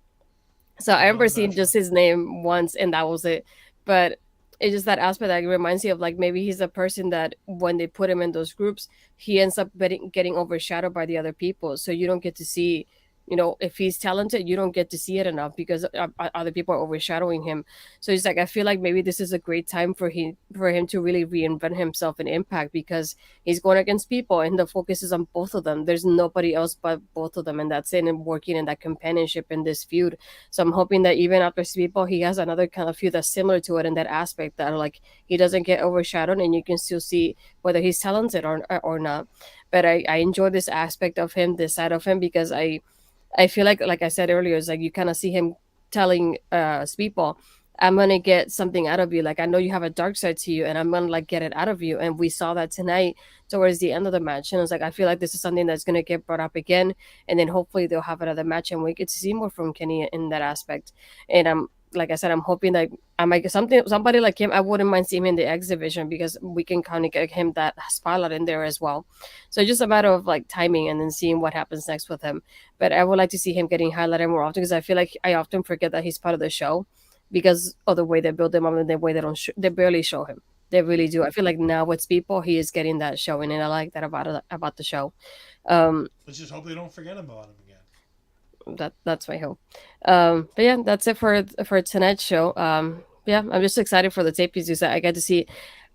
So I He was on remember The seeing Bachelor. just his name once, and that was it. But it's just that aspect that reminds you of like maybe he's a person that when they put him in those groups, he ends up getting overshadowed by the other people. So you don't get to see, if he's talented, you don't get to see it enough because other people are overshadowing him. So it's like I feel like maybe this is a great time for him to really reinvent himself in Impact because he's going against people, and the focus is on both of them. There's nobody else but both of them, and that's it. And working in that companionship in this feud. So I'm hoping that even after Speedball, he has another kind of feud that's similar to it in that aspect that like he doesn't get overshadowed, and you can still see whether he's talented or not. But I enjoy this aspect of him, this side of him, because I feel like I said earlier, it's like you kind of see him telling Speedball, I'm gonna get something out of you. Like I know you have a dark side to you, and I'm gonna like get it out of you. And we saw that tonight towards the end of the match. And it's like I feel like this is something that's gonna get brought up again, and then hopefully they'll have another match, and we get to see more from Kenny in that aspect. And I'm like I said, I'm hoping that I might get somebody like him. I wouldn't mind seeing him in the X division because we can kind of get him that spotlight in there as well. So it's just a matter of like timing and then seeing what happens next with him. But I would like to see him getting highlighted more often because I feel like I often forget that he's part of the show because of the way they build him up and the way they barely show him. They really do. I feel like now with people, he is getting that showing, and I like that about the show. Um, Let's just hope they don't forget about him again. that's my hope. But yeah, that's it for tonight's show. Yeah, I'm just excited for the tapings because I get to see.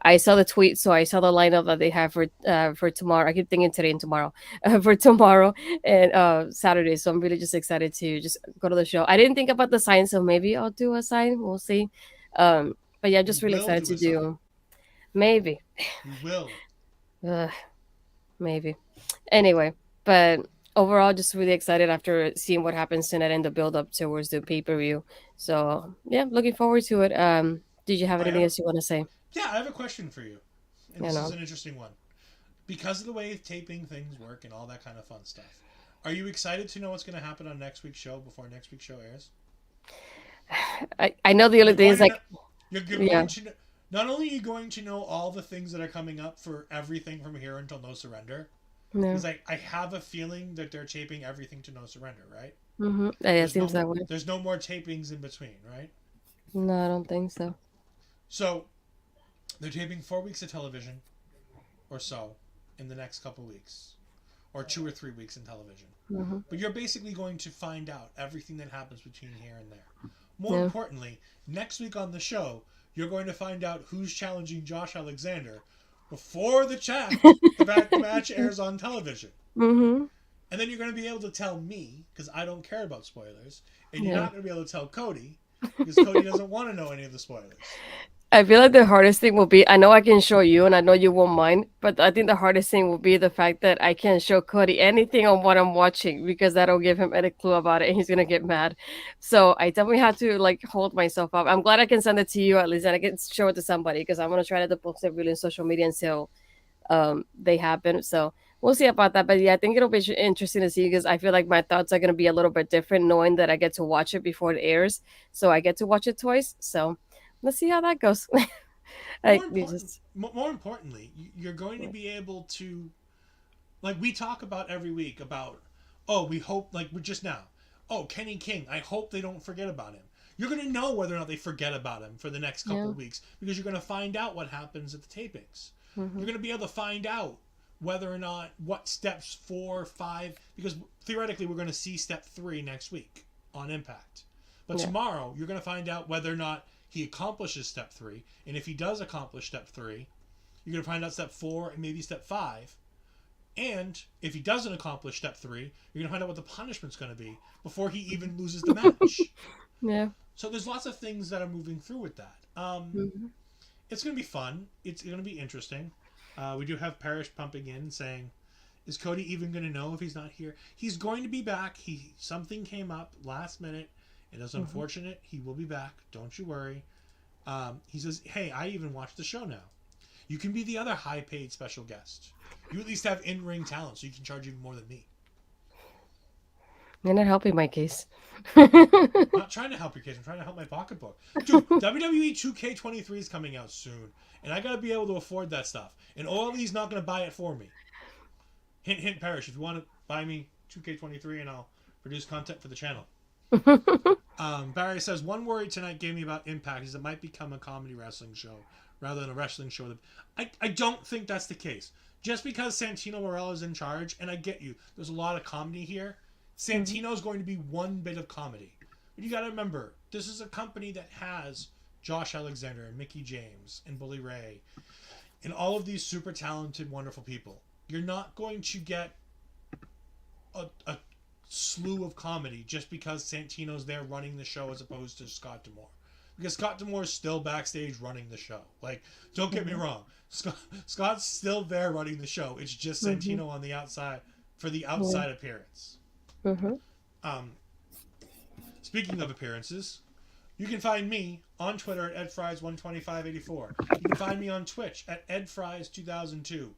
I saw the tweet, so I saw the lineup that they have for tomorrow. I keep thinking today and tomorrow, for tomorrow and Saturday. So I'm really just excited to just go to the show. I didn't think about the sign, so maybe I'll do a sign. We'll see. But yeah, We just really will excited do to a sign. do. Maybe, We will. uh, maybe. Anyway, but overall, just really excited after seeing what happens tonight in the build up towards the pay per view. So yeah, looking forward to it. Did you have I anything have a, else you want to say? yeah, I have a question for you. And You this is know, an interesting one. Because of the way taping things work and all that kind of fun stuff, are you excited to know what's going to happen on next week's show before next week's show airs? I know the only You're thing going is to like know, you're yeah, going to know, not only are you going to know all the things that are coming up for everything from here until No Surrender, no, because I have a feeling that they're taping everything to No Surrender, right? yeah, it There's seems that way. there's no more tapings in between, right? No, I don't think so. So they're taping 4 weeks of television or so in the next couple weeks, or 2 or 3 weeks in television. Hmm. But you're basically going to find out everything that happens between here and there. More Yeah. importantly, next week on the show, you're going to find out who's challenging Josh Alexander before the match airs on television. Hmm. And then you're going to be able to tell me, because I don't care about spoilers, and you're Yeah. not going to be able to tell Cody, because Cody doesn't want to know any of the spoilers. I feel like the hardest thing will be I know I can show you and I know you won't mind, but I think the hardest thing will be the fact that I can't show Cody anything on what I'm watching because that'll give him any clue about it and he's gonna get mad. So I definitely have to like hold myself up. I'm glad I can send it to you at least and I can show it to somebody because I'm gonna try to post it really on social media until they happen. So we'll see about that. But yeah, I think it'll be interesting to see because I feel like my thoughts are gonna be a little bit different knowing that I get to watch it before it airs. So I get to watch it twice. So let's see how that goes. More, Like we important, just more importantly, you're going to be able to, like we talk about every week about, oh, we hope, like we're just now, oh, Kenny King, I hope they don't forget about him. You're going to know whether or not they forget about him for the next couple yeah. of weeks because you're going to find out what happens at the tapings. Hmm. You're going to be able to find out whether or not what steps 4, 5, because theoretically we're going to see step 3 next week on Impact. But Yeah. tomorrow you're going to find out whether or not he accomplishes step 3, and if he does accomplish step 3, you're going to find out step 4 and maybe step 5. And if he doesn't accomplish step 3, you're going to find out what the punishment's going to be before he even loses the match. Yeah. So there's lots of things that are moving through with that. It's going to be fun. It's going to be interesting. We do have Parrish pumping in saying, is Cody even going to know if he's not here? He's going to be back. Something came up last minute. It is unfortunate. He will be back. Don't you worry. He says, hey, I even watched the show now. You can be the other high-paid special guest. You at least have in-ring talent, so you can charge even more than me. You're not helping my case. I'm not trying to help your case. I'm trying to help my pocketbook. Dude, WWE 2K23 is coming out soon, and I got to be able to afford that stuff. And OLE's not going to buy it for me. Hint, hint, Parrish. If you want to buy me 2K23 and I'll produce content for the channel. Barry says, one worry tonight gave me about Impact is it might become a comedy wrestling show rather than a wrestling show. I don't think that's the case. Just because Santino Marella is in charge, and I get you, there's a lot of comedy here. Santino's going to be one bit of comedy. But you got to remember, this is a company that has Josh Alexander and Mickie James and Bully Ray and all of these super talented, wonderful people. You're not going to get a slew of comedy just because Santino's there running the show as opposed to Scott D'Amore. Because Scott D'Amore is still backstage running the show. Like, don't get me wrong. Scott's still there running the show. It's just Santino on the outside for the outside appearance. Speaking of appearances, you can find me on Twitter at EdFries12584. You can find me on Twitch at EdFries2002.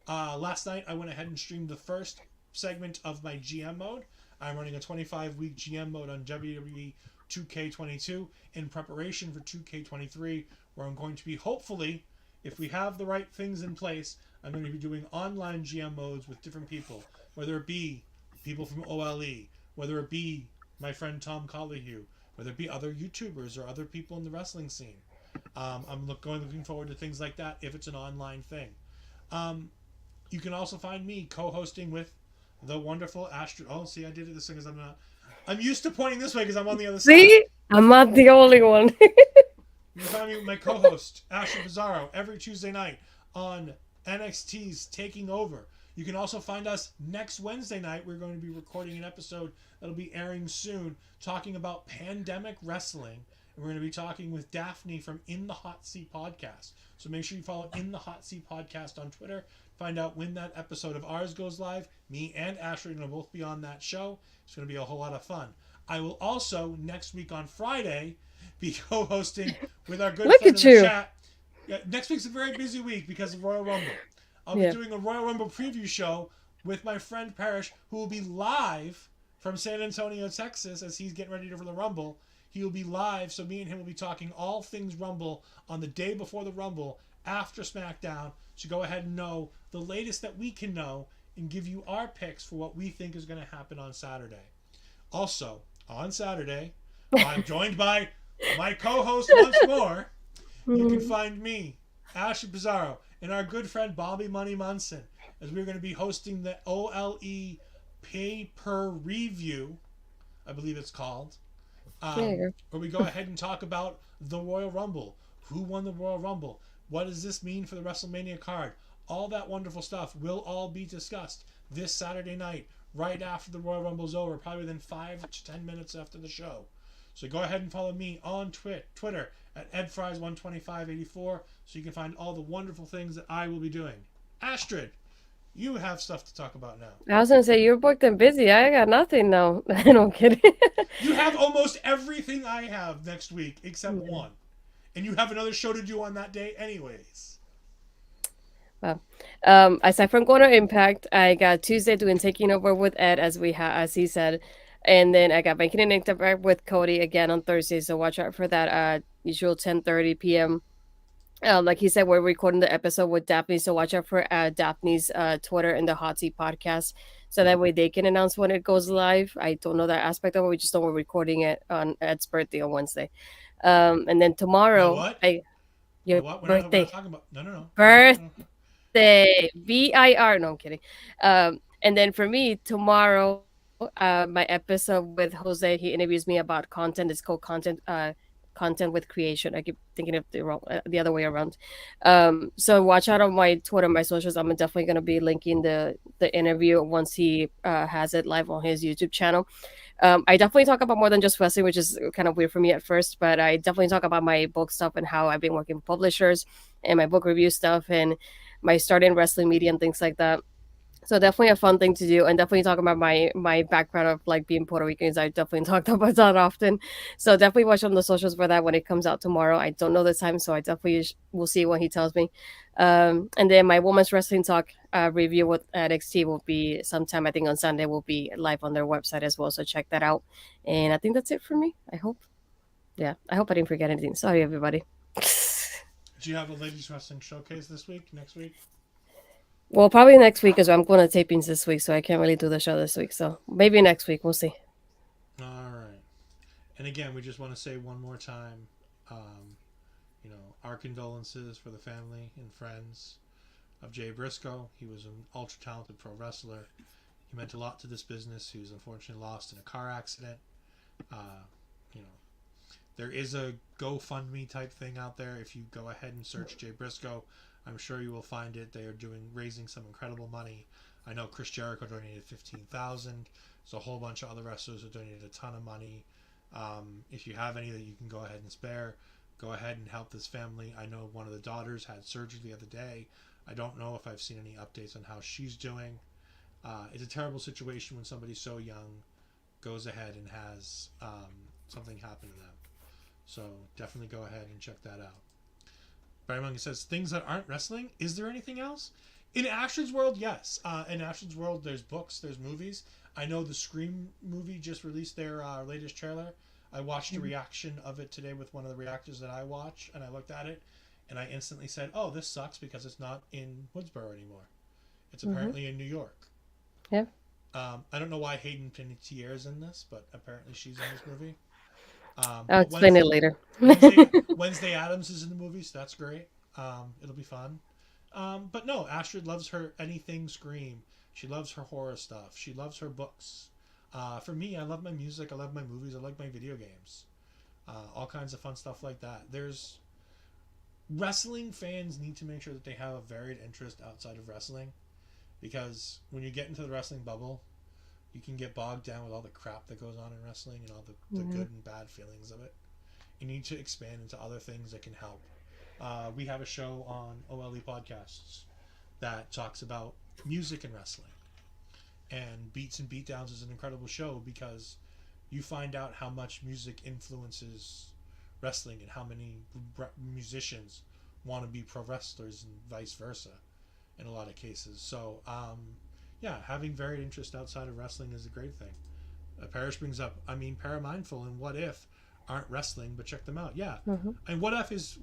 Last night I went ahead and streamed the first segment of my GM mode. I'm running a 25-week GM mode on WWE 2K22 in preparation for 2K23, where I'm going to be, hopefully, if we have the right things in place, I'm going to be doing online GM modes with different people, whether it be people from OLE, whether it be my friend Tom Collihue, whether it be other YouTubers or other people in the wrestling scene. I'm looking forward to things like that if it's an online thing. You can also find me co-hosting with the wonderful Astrid. Oh, see, I did it this thing as I'm used to pointing this way because I'm on the other side. See? I'm not the only one. You can find me with my co-host, Astrid Pizarro, every Tuesday night on NXT's Taking Over. You can also find us next Wednesday night. We're going to be recording an episode that'll be airing soon, talking about pandemic wrestling. And we're going to be talking with Daphne from In the Hot Seat Podcast. So make sure you follow In the Hot Seat Podcast on Twitter. Find out when that episode of ours goes live. Me and Ashley are going to both be on that show. It's going to be a whole lot of fun. I will also, next week on Friday, be co-hosting with our good Look friend at in the you. chat. Yeah, next week's a very busy week because of Royal Rumble. I'll be doing a Royal Rumble preview show with my friend Parrish, who will be live from San Antonio, Texas, as he's getting ready for the Rumble. He will be live, so me and him will be talking all things Rumble on the day before the Rumble, after SmackDown, so go ahead and know the latest that we can know and give you our picks for what we think is going to happen on Saturday. Also, on Saturday, I'm joined by my co-host once more. You can find me, Ashley Pizarro, and our good friend Bobby Money Munson, as we're going to be hosting the OLE Pay-Per-Review, I believe it's called, where we go ahead and talk about the Royal Rumble. Who won the Royal Rumble? What does this mean for the WrestleMania card? All that wonderful stuff will all be discussed this Saturday night, right after the Royal Rumble's over, probably within 5 to 10 minutes after the show. So go ahead and follow me on Twitter at EdFries12584 so you can find all the wonderful things that I will be doing. Astrid, you have stuff to talk about now. I was going to say, you're booked and busy. I got nothing now. I'm kidding. You have almost everything I have next week except one. And you have another show to do on that day anyways. Well, aside from going to Impact, I got Tuesday doing Taking Over with Ed, as he said. And then I got Banking and Impact with Cody again on Thursday. So watch out for that usual 10:30 p.m. Like he said, we're recording the episode with Daphne. So watch out for Daphne's Twitter and the Hot Seat Podcast. So that way they can announce when it goes live. I don't know that aspect of it. We just know we're recording it on Ed's birthday on Wednesday. And then tomorrow, what? Your What? birthday. We're not talking about... No. Birthday. VIR. No, I'm kidding. And then for me, tomorrow, my episode with Jose, he interviews me about content. It's called Content with Creation. I keep thinking of the other way around. So watch out on my Twitter, my socials. I'm definitely going to be linking the interview once he has it live on his YouTube channel. I definitely talk about more than just wrestling, which is kind of weird for me at first, but I definitely talk about my book stuff and how I've been working with publishers and my book review stuff and my start in wrestling media and things like that. So definitely a fun thing to do, and definitely talk about my background of like being Puerto Rican. I definitely talked about that often. So definitely watch on the socials for that when it comes out tomorrow. I don't know the time, so I definitely will see when he tells me. And then my women's wrestling talk review with NXT will be sometime. I think on Sunday will be live on their website as well. So check that out. And I think that's it for me. I hope. Yeah, I hope I didn't forget anything. Sorry, everybody. Do you have a ladies wrestling showcase this week? Next week? Well, probably next week because I'm going to tapings this week, so I can't really do the show this week. So maybe next week. We'll see. All right. And again, we just want to say one more time, our condolences for the family and friends of Jay Briscoe. He was an ultra-talented pro wrestler. He meant a lot to this business. He was unfortunately lost in a car accident. There is a GoFundMe type thing out there. If you go ahead and search Jay Briscoe, I'm sure you will find it. They are raising some incredible money. I know Chris Jericho donated $15,000. So a whole bunch of other wrestlers have donated a ton of money. If you have any that you can go ahead and spare, go ahead and help this family. I know one of the daughters had surgery the other day. I don't know if I've seen any updates on how she's doing. It's a terrible situation when somebody so young goes ahead and has something happen to them. So definitely go ahead and check that out. Barry Monkey says, things that aren't wrestling? Is there anything else? In Ashton's world, yes. In Ashton's world, there's books, there's movies. I know the Scream movie just released their latest trailer. I watched a reaction of it today with one of the reactors that I watch, and I looked at it, and I instantly said, oh, this sucks because it's not in Woodsboro anymore. It's apparently in New York. Yeah. I don't know why Hayden Panettiere is in this, but apparently she's in this movie. I'll explain it later. Wednesday Addams is in the movie, so that's great. It'll be fun. But no, Astrid loves her anything Scream. She loves her horror stuff. She loves her books. For me, I love my music. I love my movies. I like my video games. All kinds of fun stuff like that. There's wrestling fans need to make sure that they have a varied interest outside of wrestling, because when you get into the wrestling bubble, you can get bogged down with all the crap that goes on in wrestling and all the good and bad feelings of it. You need to expand into other things that can help. We have a show on OLE Podcasts that talks about music and wrestling. And Beats and Beatdowns is an incredible show because you find out how much music influences wrestling and how many musicians want to be pro wrestlers and vice versa in a lot of cases. So, having varied interest outside of wrestling is a great thing. Parrish brings up, Paramindful and What If aren't wrestling, but check them out. Yeah. And What If is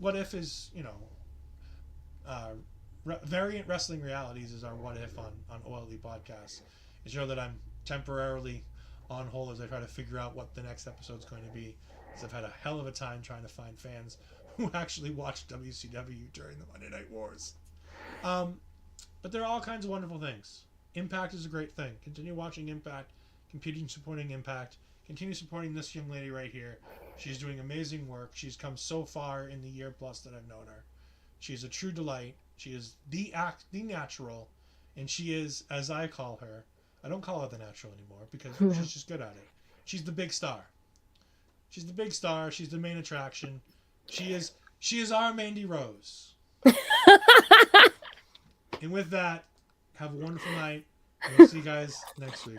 Variant Wrestling Realities is our What If on OLE Podcast. A show that I'm temporarily on hold as I try to figure out what the next episode's going to be, because I've had a hell of a time trying to find fans who actually watch WCW during the Monday Night Wars. But there are all kinds of wonderful things. Impact is a great thing. Continue watching Impact. Continue supporting Impact. Continue supporting this young lady right here. She's doing amazing work. She's come so far in the year plus that I've known her. She's a true delight. She is the natural, and she is, as I call her, I don't call her the natural anymore because she's just good at it. She's the big star. She's the big star. She's the main attraction. She is our Mandy Rose. And with that, have a wonderful night. And we'll see you guys next week.